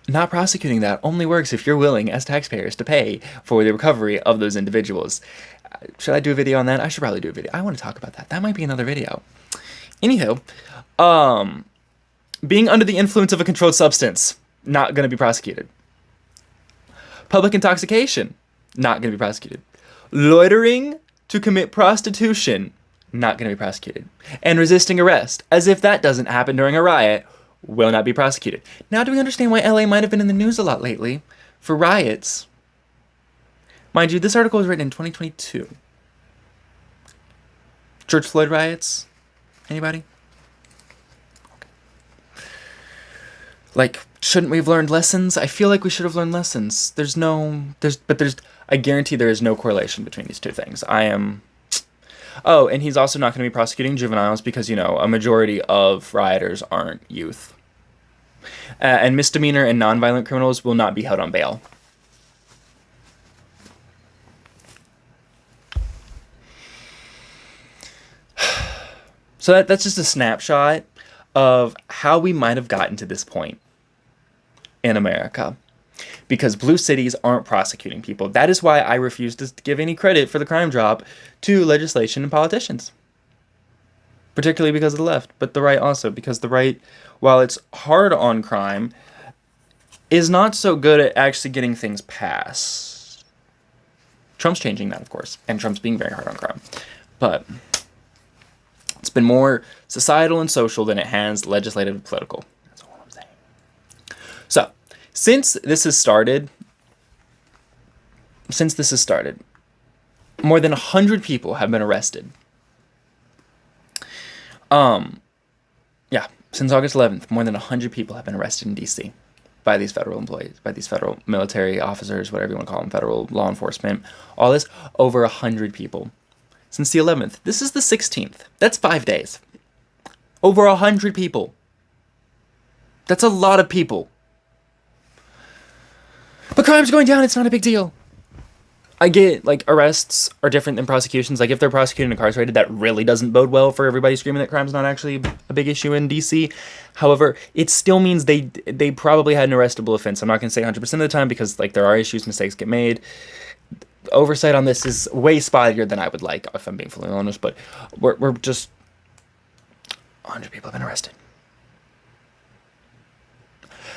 Not prosecuting that only works if you're willing, as taxpayers, to pay for the recovery of those individuals. Should I do a video on that? I should probably do a video. I want to talk about that. That might be another video. Anywho, being under the influence of a controlled substance, not going to be prosecuted. Public intoxication, not going to be prosecuted. Loitering to commit prostitution, not going to be prosecuted. And resisting arrest, as if that doesn't happen during a riot, will not be prosecuted. Now, do we understand why LA might have been in the news a lot lately for riots? Mind you, this article was written in 2022. George Floyd riots? Anybody? Like, shouldn't we have learned lessons? I feel like we should have learned lessons. I guarantee there is no correlation between these two things. Oh, and he's also not going to be prosecuting juveniles because, a majority of rioters aren't youth. And misdemeanor and nonviolent criminals will not be held on bail. So that's just a snapshot of how we might have gotten to this point in America. Because blue cities aren't prosecuting people. That is why I refuse to give any credit for the crime drop to legislation and politicians. Particularly because of the left, but the right also. Because the right, while it's hard on crime, is not so good at actually getting things passed. Trump's changing that, of course. And Trump's being very hard on crime. But it's been more societal and social than it has legislative and political. That's all I'm saying. So, Since this has started, more than 100 people have been arrested. Since August 11th, more than 100 people have been arrested in DC by these federal employees, by these federal military officers, whatever you want to call them, federal law enforcement. All this, over 100 people. Since the 11th. This is the 16th. That's 5 days. Over 100 people. That's a lot of people. But crime's going down, it's not a big deal. I get, arrests are different than prosecutions. If they're prosecuted and incarcerated, that really doesn't bode well for everybody screaming that crime's not actually a big issue in DC. However, it still means they probably had an arrestable offense. I'm not going to say 100% of the time because, there are issues, mistakes get made. oversight on this is way spottier than I would like, if I'm being fully honest, but we're just 100 people have been arrested.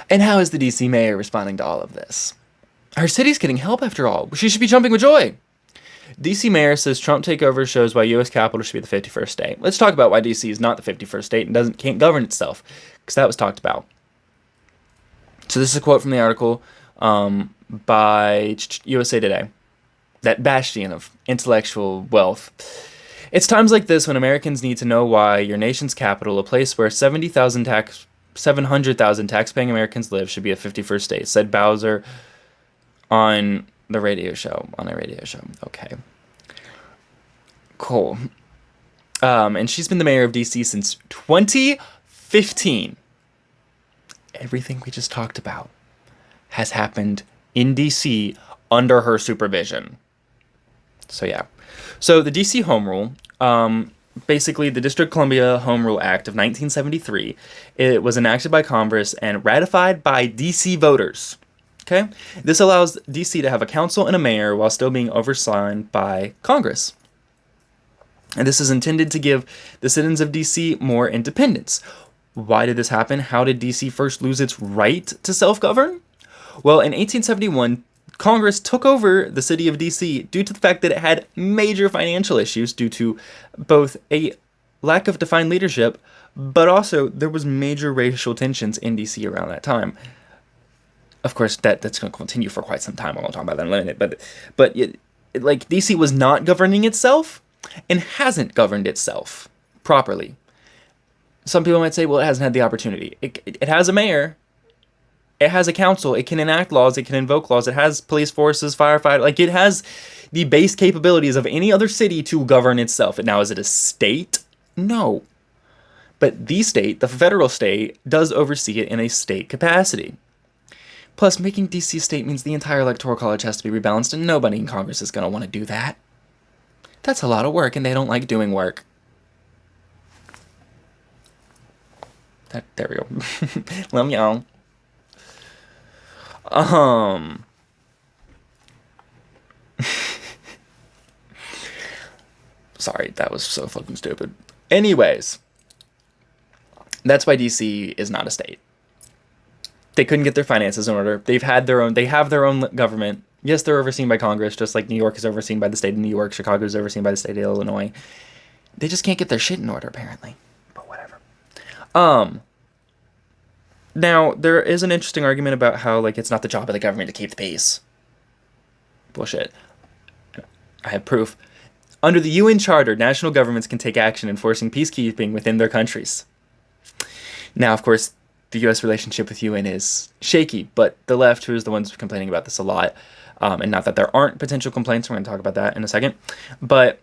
And how is the DC mayor responding to all of this? Her city's getting help after all. She should be jumping with joy. DC mayor says Trump takeover shows why U.S. Capitol should be the 51st state. Let's talk about why DC is not the 51st state and can't govern itself, because that was talked about. So this is a quote from the article by USA Today, that bastion of intellectual wealth. It's times like this when Americans need to know why your nation's capital, a place where 700,000 tax-paying Americans live, should be a 51st state, said Bowser on a radio show. Okay. Cool. And she's been the mayor of DC since 2015. Everything we just talked about has happened in DC under her supervision. So yeah. So the DC Home Rule, basically the District of Columbia Home Rule Act of 1973, it was enacted by Congress and ratified by DC voters. Okay? This allows DC to have a council and a mayor while still being overseen by Congress. And this is intended to give the citizens of DC more independence. Why did this happen? How did DC first lose its right to self-govern? Well, in 1871, Congress took over the city of DC due to the fact that it had major financial issues due to both a lack of defined leadership, but also there was major racial tensions in DC around that time. Of course, that's going to continue for quite some time. I won't talk about that in a minute. But DC was not governing itself and hasn't governed itself properly. Some people might say, well, it hasn't had the opportunity. It has a mayor. It has a council. It can enact laws. It can invoke laws. It has police forces, firefighters. It has the base capabilities of any other city to govern itself. And now, is it a state? No. But the state, the federal state, does oversee it in a state capacity. Plus, making DC a state means the entire electoral college has to be rebalanced, and nobody in Congress is going to want to do that. That's a lot of work, and they don't like doing work. There we go. Love y'all. Sorry, that was so fucking stupid. Anyways, that's why DC is not a state. They couldn't get their finances in order. They have their own government. Yes, they're overseen by Congress, just like New York is overseen by the state of New York. Chicago is overseen by the state of Illinois. They just can't get their shit in order, apparently. But whatever. Now, there is an interesting argument about how, it's not the job of the government to keep the peace. Bullshit. I have proof. Under the UN Charter, national governments can take action enforcing peacekeeping within their countries. Now, of course, the U.S. relationship with UN is shaky, but the left, who is the ones complaining about this a lot, and not that there aren't potential complaints, we're going to talk about that in a second, but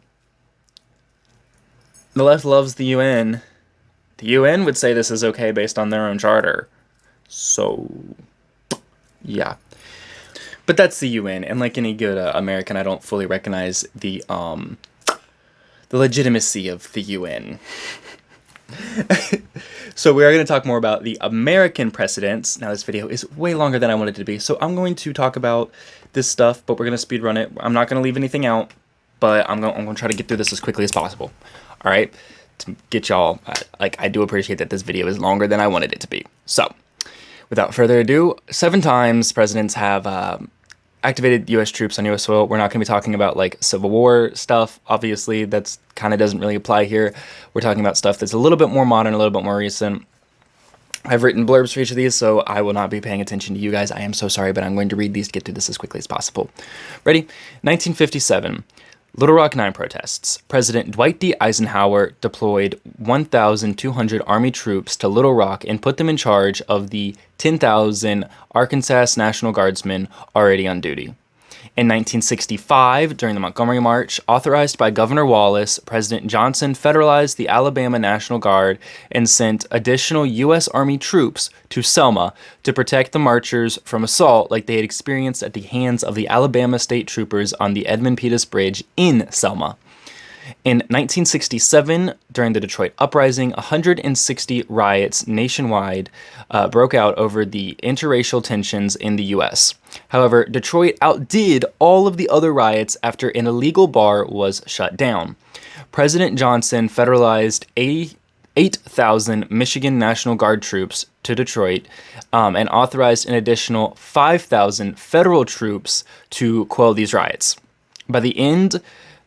the left loves the UN. The UN would say this is okay based on their own charter. So, yeah. But that's the UN, and like any good American, I don't fully recognize the legitimacy of the UN. So we are going to talk more about the American precedents. Now this video is way longer than I wanted it to be, so I'm going to talk about this stuff, but we're going to speed run it. I'm not going to leave anything out, but I'm going to try to get through this as quickly as possible. All right? To get y'all, I do appreciate that this video is longer than I wanted it to be. So, without further ado, 7 times presidents have activated U.S. troops on U.S. soil. We're not going to be talking about Civil War stuff. Obviously, that's kind of doesn't really apply here. We're talking about stuff that's a little bit more modern, a little bit more recent. I've written blurbs for each of these, so I will not be paying attention to you guys. I am so sorry, but I'm going to read these to get through this as quickly as possible. Ready? 1957. Little Rock 9 protests. President Dwight D. Eisenhower deployed 1,200 Army troops to Little Rock and put them in charge of the 10,000 Arkansas National Guardsmen already on duty. In 1965, during the Montgomery March, authorized by Governor Wallace, President Johnson federalized the Alabama National Guard and sent additional U.S. Army troops to Selma to protect the marchers from assault like they had experienced at the hands of the Alabama State Troopers on the Edmund Pettus Bridge in Selma. In 1967, during the Detroit Uprising, 160 riots nationwide broke out over the interracial tensions in the U.S. However, Detroit outdid all of the other riots after an illegal bar was shut down. President Johnson federalized 8,000 Michigan National Guard troops to Detroit and authorized an additional 5,000 federal troops to quell these riots. By the end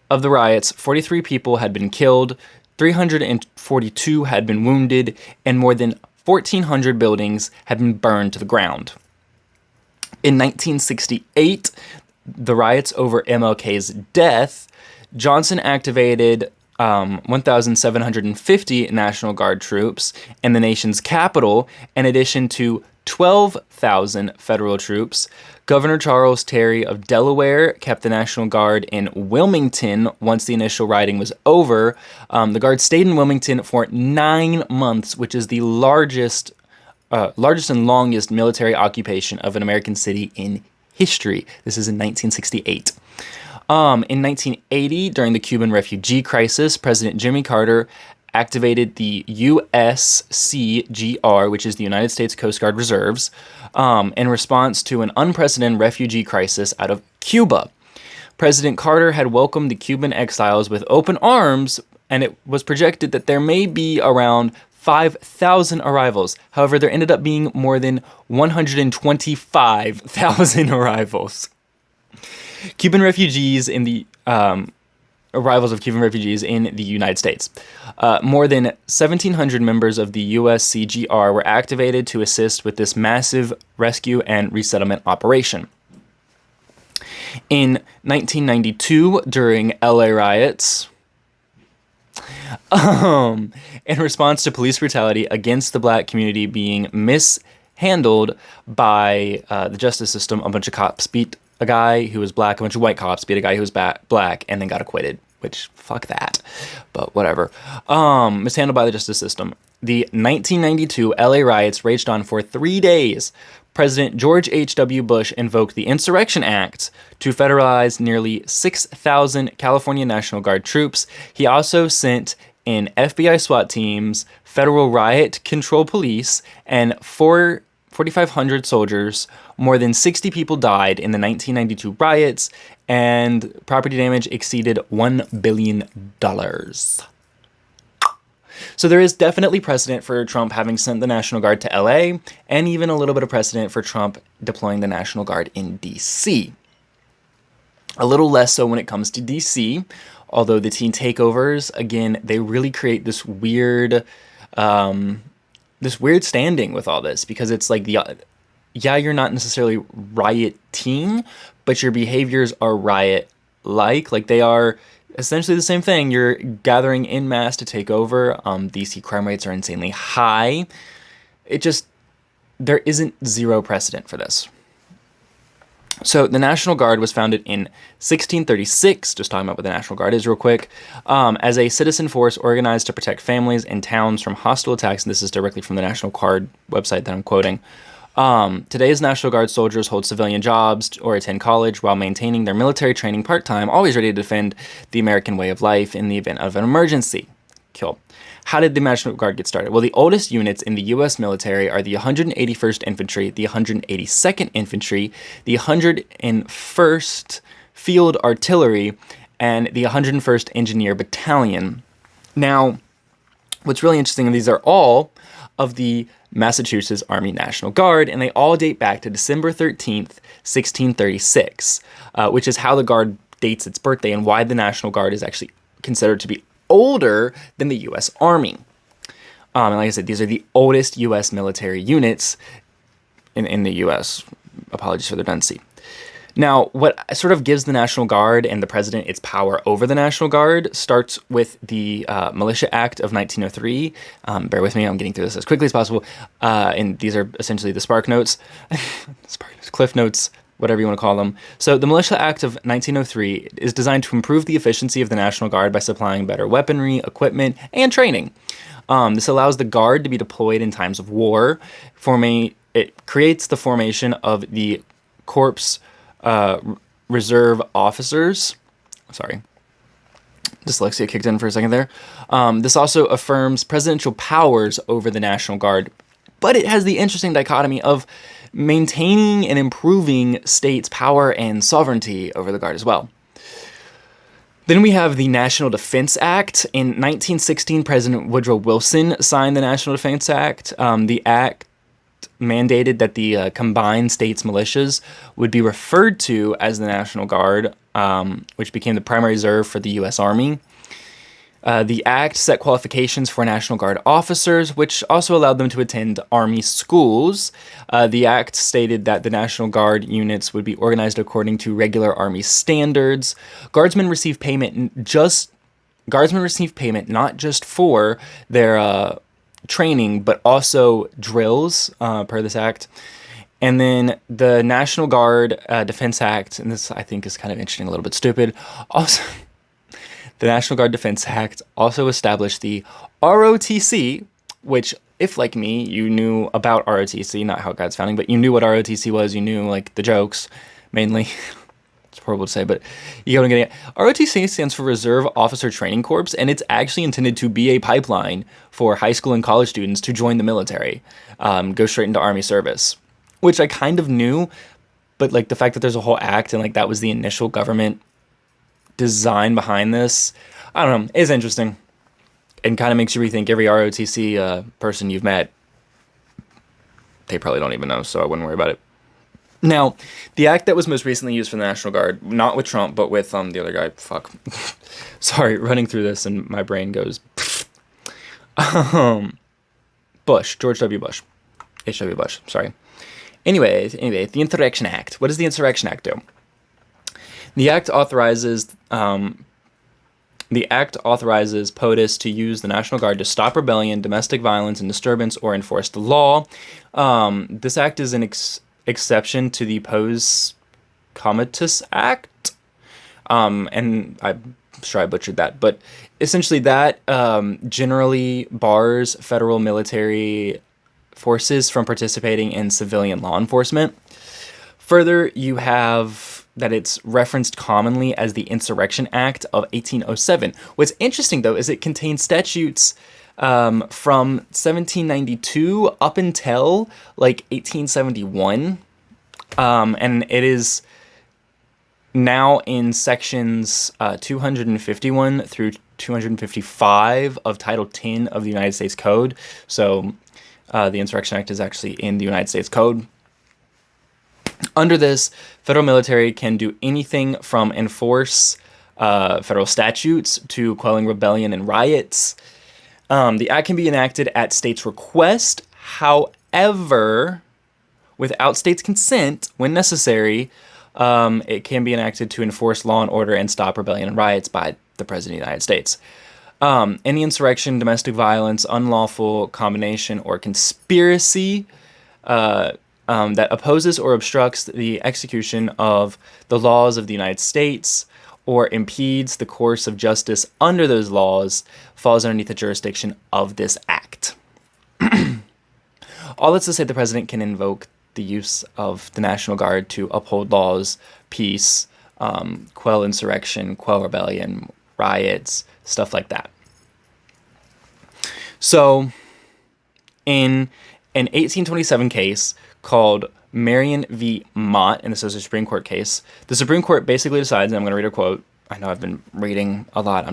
of the riots, 43 people had been killed, 342 had been wounded, and more than 1,400 buildings had been burned to the ground. In 1968, the riots over MLK's death, Johnson activated 1,750 National Guard troops in the nation's capital, in addition to 12,000 federal troops. Governor Charles Terry of Delaware kept the National Guard in Wilmington once the initial rioting was over. The Guard stayed in Wilmington for 9 months, which is the largest and longest military occupation of an American city in history. This is in 1968. In 1980, during the Cuban refugee crisis, President Jimmy Carter activated the USCGR, which is the United States Coast Guard Reserves, in response to an unprecedented refugee crisis out of Cuba. President Carter had welcomed the Cuban exiles with open arms, and it was projected that there may be around 5,000 arrivals. However, there ended up being more than 125,000 arrivals. Arrivals of Cuban refugees in the United States. More than 1,700 members of the USCGR were activated to assist with this massive rescue and resettlement operation. In 1992, during LA riots, in response to police brutality against the black community being mishandled by the justice system, a bunch of cops beat a guy who was black, a bunch of white cops beat a guy who was black, and then got acquitted, which, fuck that, but whatever. Mishandled by the justice system. The 1992 LA riots raged on for 3 days. President George H.W. Bush invoked the Insurrection Act to federalize nearly 6,000 California National Guard troops. He also sent in FBI SWAT teams, federal riot control police, and 4,500 soldiers. More than 60 people died in the 1992 riots, and property damage exceeded $1 billion. So there is definitely precedent for Trump having sent the National Guard to LA, and even a little bit of precedent for Trump deploying the National Guard in DC. A little less so when it comes to DC, although the teen takeovers, again, they really create this weird standing with all this, because it's like you're not necessarily rioting, but your behaviors are riot-like. Like, they are essentially the same thing. You're gathering en masse to take over. DC crime rates are insanely high. There isn't zero precedent for this. So the National Guard was founded in 1636, just talking about what the National Guard is real quick, as a citizen force organized to protect families and towns from hostile attacks. And this is directly from the National Guard website that I'm quoting. Today's National Guard soldiers hold civilian jobs or attend college while maintaining their military training part-time, always ready to defend the American way of life in the event of an emergency. Cool. How did the National Guard get started? Well, the oldest units in the U.S. military are the 181st Infantry, the 182nd Infantry, the 101st Field Artillery, and the 101st Engineer Battalion. Now, what's really interesting, these are all of the Massachusetts Army National Guard, and they all date back to December 13th, 1636, which is how the Guard dates its birthday and why the National Guard is actually considered to be older than the U.S. Army. And like I said, these are the oldest U.S. military units in the U.S. Apologies for the redundancy. Now, what sort of gives the National Guard and the president its power over the National Guard starts with the Militia Act of 1903. Bear with me, I'm getting through this as quickly as possible. And these are essentially the Spark Notes, Cliff Notes, whatever you want to call them. So the Militia Act of 1903 is designed to improve the efficiency of the National Guard by supplying better weaponry, equipment, and training. This allows the Guard to be deployed in times of war. It creates the formation of the Corps Reserve Officers. Dyslexia kicked in for a second there. This also affirms presidential powers over the National Guard, but it has the interesting dichotomy of maintaining and improving states' power and sovereignty over the Guard as well. Then we have the National Defense Act. In 1916, President Woodrow Wilson signed the National Defense Act. The act mandated that the combined states' militias would be referred to as the National Guard, which became the primary reserve for the U.S. Army. The act set qualifications for National Guard officers, which also allowed them to attend Army schools. The act stated that the National Guard units would be organized according to regular Army standards. Guardsmen receive payment not just for their training, but also drills per this act. And then the National Guard Defense Act, and this I think is kind of interesting, a little bit stupid. Also, the National Guard Defense Act also established the ROTC, which, if like me, you knew about ROTC, not how it got its founding, but you knew what ROTC was, you knew like the jokes, mainly. It's horrible to say, but you get what I'm getting at. ROTC stands for Reserve Officer Training Corps, and it's actually intended to be a pipeline for high school and college students to join the military, go straight into Army service, which I kind of knew, but like the fact that there's a whole act and like that was the initial government design behind this, I don't know, is interesting and kind of makes you rethink every ROTC person you've met. They probably don't even know, so I wouldn't worry about it. Now, the act that was most recently used for the National Guard, not with Trump, but with the other guy, sorry, running through this and my brain goes, Bush, George W. Bush, H.W. Bush, sorry. Anyway, the Insurrection Act. What does the Insurrection Act do? The act authorizes POTUS to use the National Guard to stop rebellion, domestic violence, and disturbance, or enforce the law. This act is an exception to the Pos Comitus Act, and I'm sure I butchered that, but essentially that generally bars federal military forces from participating in civilian law enforcement. Further, you have that it's referenced commonly as the Insurrection Act of 1807. What's interesting, though, is it contains statutes from 1792 up until like 1871, and it is now in sections 251 through 255 of Title 10 of the United States Code. So the Insurrection Act is actually in the United States Code. Under this, federal military can do anything from enforce federal statutes to quelling rebellion and riots. The act can be enacted at states' request. However, without states' consent, when necessary, it can be enacted to enforce law and order and stop rebellion and riots by the President of the United States. Any insurrection, domestic violence, unlawful combination, or conspiracy that opposes or obstructs the execution of the laws of the United States or impedes the course of justice under those laws falls underneath the jurisdiction of this act. All that's to say the president can invoke the use of the National Guard to uphold laws, peace, quell insurrection, quell rebellion, riots, stuff like that. So, in an 1827 case called Marion v. Mott, and this is a Supreme Court case, the Supreme Court basically decides, and I'm going to read a quote. I know I've been reading a lot.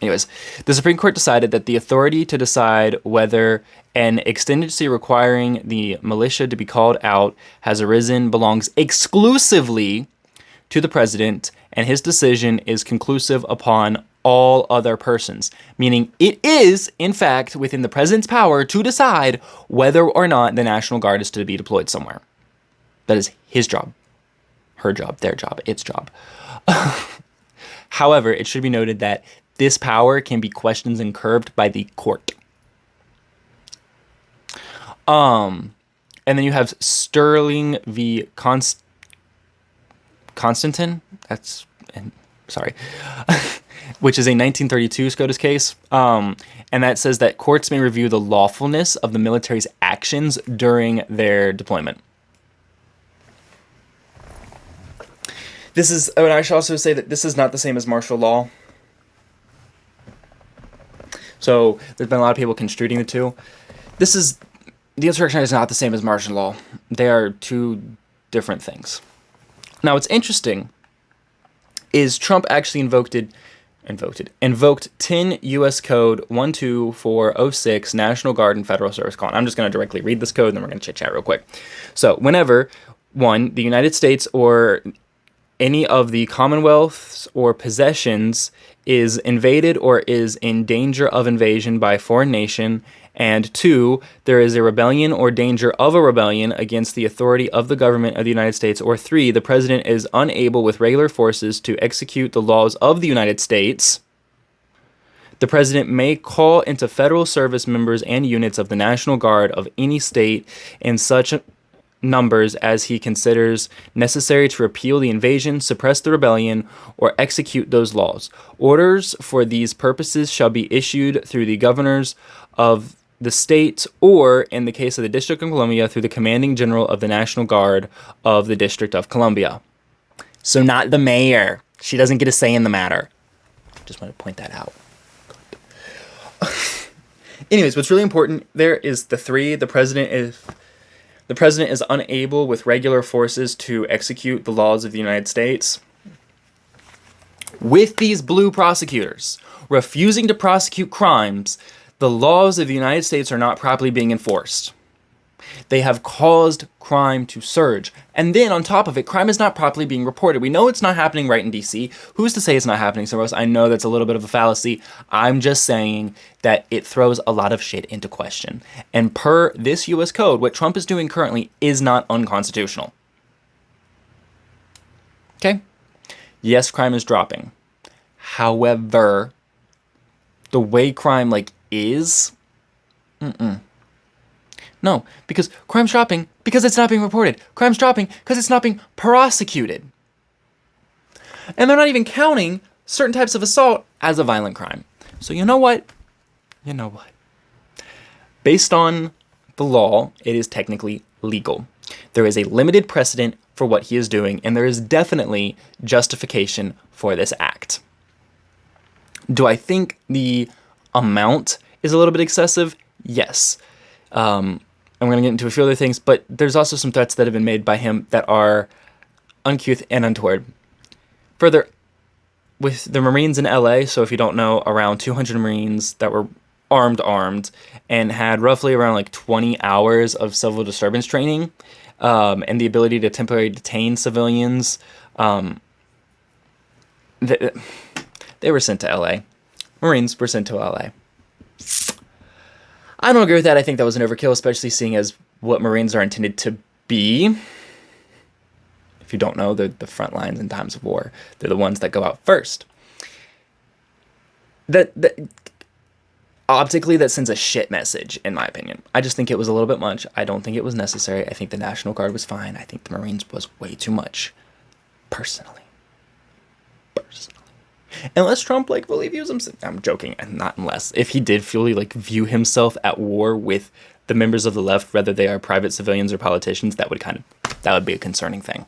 Anyways, the Supreme Court decided that the authority to decide whether an exigency requiring the militia to be called out has arisen belongs exclusively to the president, and his decision is conclusive upon all other persons, meaning it is, in fact, within the president's power to decide whether or not the National Guard is to be deployed somewhere. That is his job, her job, their job, its job. However, it should be noted that this power can be questioned and curbed by the court. And then you have Sterling v. Constantin. Which is a 1932 SCOTUS case, and that says that courts may review the lawfulness of the military's actions during their deployment. And I should also say that this is not the same as martial law. So there's been a lot of people construing the two. The insurrection is not the same as martial law. They are two different things. Now, what's interesting is Trump actually invoked 10 U.S. Code 12406 National Guard and Federal Service Call. I'm just going to directly read this code, and then we're going to chit-chat real quick. So, whenever, one, the United States or any of the Commonwealths or possessions is invaded or is in danger of invasion by a foreign nation, and two, there is a rebellion or danger of a rebellion against the authority of the government of the United States, or three, the president is unable with regular forces to execute the laws of the United States, the president may call into federal service members and units of the National Guard of any state in such numbers as he considers necessary to repeal the invasion, suppress the rebellion, or execute those laws. Orders for these purposes shall be issued through the governors of the state, or, in the case of the District of Columbia, through the commanding general of the National Guard of the District of Columbia. So not the mayor. She doesn't get a say in the matter. Just want to point that out. Anyways, what's really important there is the three. The president is unable with regular forces to execute the laws of the United States. With these blue prosecutors refusing to prosecute crimes, the laws of the United States are not properly being enforced. They have caused crime to surge. And then on top of it, crime is not properly being reported. We know it's not happening right in DC. Who's to say it's not happening somewhere else? I know that's a little bit of a fallacy. I'm just saying that it throws a lot of shit into question. And per this U.S. code, what Trump is doing currently is not unconstitutional. Okay? Yes, crime is dropping. However, the way crime is, no, because crime's dropping because it's not being reported. Crime's dropping because it's not being prosecuted. And they're not even counting certain types of assault as a violent crime. So you know what? Based on the law, it is technically legal. There is a limited precedent for what he is doing, and there is definitely justification for this act. Do I think the amount is a little bit excessive? Yes. I'm going to get into a few other things, but there's also some threats that have been made by him that are uncouth and untoward. Further, with the Marines in LA, so if you don't know, around 200 Marines that were armed, and had roughly around 20 hours of civil disturbance training, and the ability to temporarily detain civilians, they were sent to LA. Marines were sent to LA. I don't agree with that. I think that was an overkill, especially seeing as what Marines are intended to be. If you don't know, they're the front lines in times of war. They're the ones that go out first. That optically, that sends a shit message, in my opinion. I just think it was a little bit much. I don't think it was necessary. I think the National Guard was fine. I think the Marines was way too much. Personally. Unless Trump fully views himself, I'm joking, and not unless. If he did fully view himself at war with the members of the left, whether they are private civilians or politicians, that would be a concerning thing.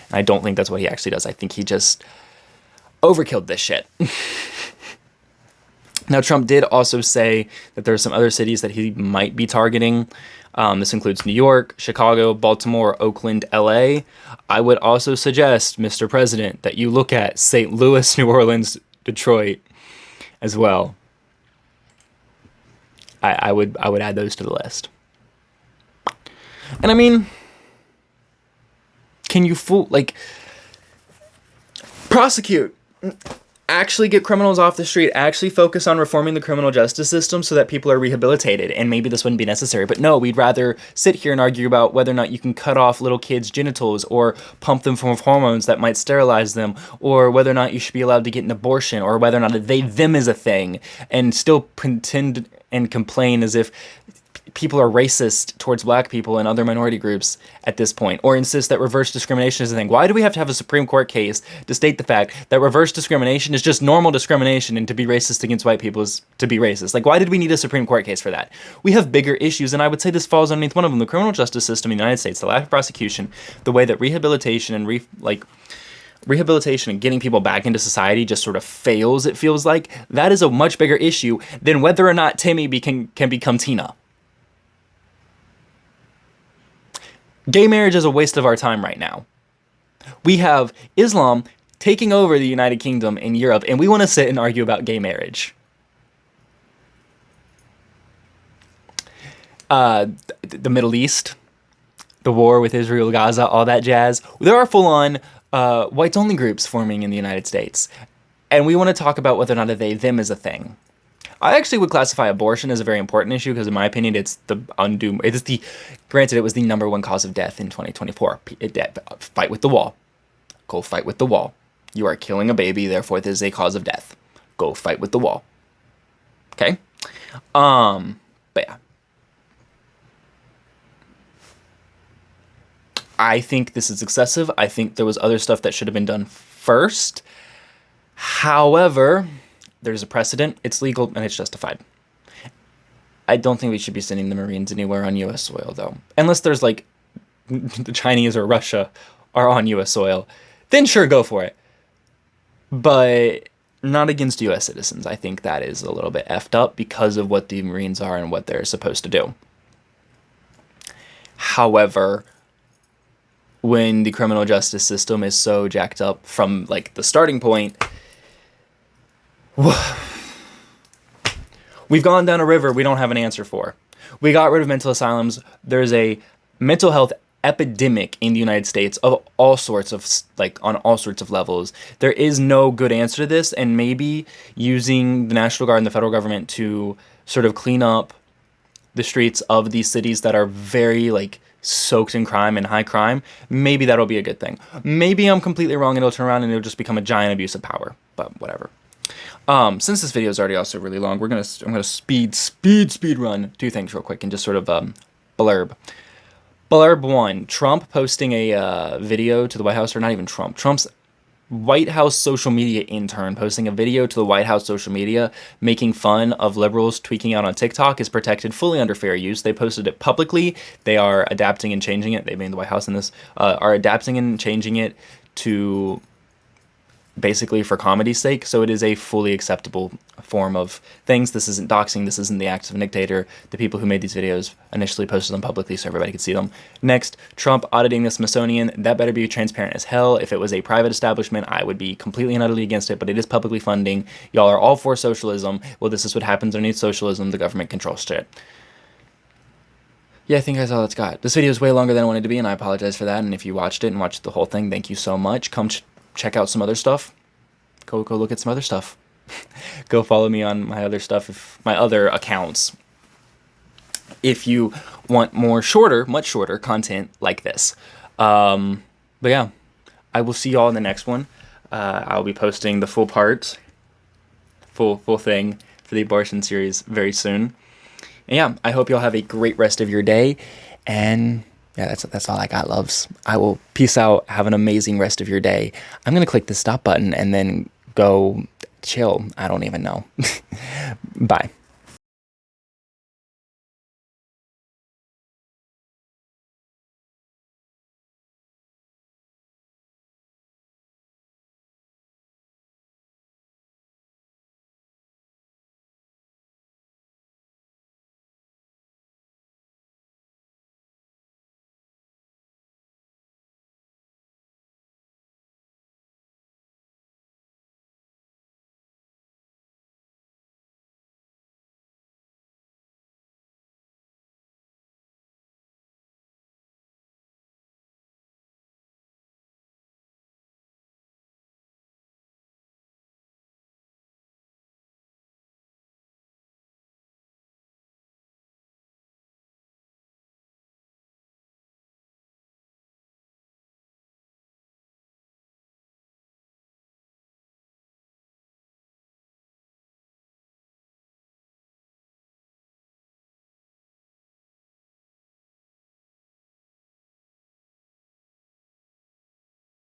And I don't think that's what he actually does. I think he just overkilled this shit. Now, Trump did also say that there are some other cities that he might be targeting. This includes New York, Chicago, Baltimore, Oakland, LA. I would also suggest, Mr. President, that you look at St. Louis, New Orleans, Detroit as well. I would add those to the list. And I mean, can you prosecute? Actually get criminals off the street, actually focus on reforming the criminal justice system so that people are rehabilitated, and maybe this wouldn't be necessary. But no, we'd rather sit here and argue about whether or not you can cut off little kids' genitals or pump them full of hormones that might sterilize them, or whether or not you should be allowed to get an abortion, or whether or not them is a thing, and still pretend and complain as if people are racist towards black people and other minority groups at this point, or insist that reverse discrimination is a thing. Why do we have to have a Supreme Court case to state the fact that reverse discrimination is just normal discrimination, and to be racist against white people is to be racist? Why did we need a Supreme Court case for that? We have bigger issues, and I would say this falls underneath one of them. The criminal justice system in the United States, the lack of prosecution, the way that rehabilitation and rehabilitation and getting people back into society just sort of fails, it feels like, that is a much bigger issue than whether or not Timmy can become Tina. Gay marriage is a waste of our time right now. We have Islam taking over the United Kingdom in Europe, and we want to sit and argue about gay marriage. The Middle East, the war with Israel, Gaza, all that jazz. There are full-on whites-only groups forming in the United States, and we want to talk about whether or not a they, them is a thing. I actually would classify abortion as a very important issue because, in my opinion, granted, it was the number one cause of death in 2024. Fight with the wall. Go fight with the wall. You are killing a baby, therefore this is a cause of death. Go fight with the wall. Okay? But yeah. I think this is excessive. I think there was other stuff that should have been done first. However, there's a precedent, it's legal, and it's justified. I don't think we should be sending the Marines anywhere on U.S. soil, though. Unless there's, like, the Chinese or Russia are on U.S. soil. Then sure, go for it. But not against U.S. citizens. I think that is a little bit effed up because of what the Marines are and what they're supposed to do. However, when the criminal justice system is so jacked up from, like, the starting point, we've gone down a river we don't have an answer for. We got rid of mental asylums. There's a mental health epidemic in the United States of all sorts of, like, on all sorts of levels. There is no good answer to this, and maybe using the National Guard and the federal government to sort of clean up the streets of these cities that are very, like, soaked in crime and high crime, maybe that'll be a good thing. Maybe I'm completely wrong and it'll turn around and it'll just become a giant abuse of power, but whatever. Since this video is already also really long, I'm gonna speed run two things real quick and just sort of blurb. Blurb 1, Trump posting a video to the White House, or not even Trump, Trump's White House social media intern posting a video to the White House social media making fun of liberals tweaking out on TikTok is protected fully under fair use. They posted it publicly. They are adapting and changing it. They made the White House in this, are adapting and changing it to basically for comedy's sake, so it is a fully acceptable form of things. This isn't doxing, this isn't the acts of a dictator. The people who made these videos initially posted them publicly so everybody could see them. Next, Trump auditing the Smithsonian. That better be transparent as hell. If it was a private establishment, I would be completely and utterly against it, but it is publicly funding. Y'all are all for socialism. Well, this is what happens underneath socialism. The government controls shit. Yeah, I think that's all it's got. This video is way longer than I wanted to be, and I apologize for that. And if you watched it and watched the whole thing, thank you so much. Come check out some other stuff. Go look at some other stuff. Go follow me on my other stuff, my other accounts, if you want more much shorter content like this. But yeah, I will see y'all in the next one. I'll be posting the full thing for the abortion series very soon. And yeah, I hope y'all have a great rest of your day. And yeah, that's all I got, loves. I will peace out. Have an amazing rest of your day. I'm going to click the stop button and then go chill. I don't even know. Bye.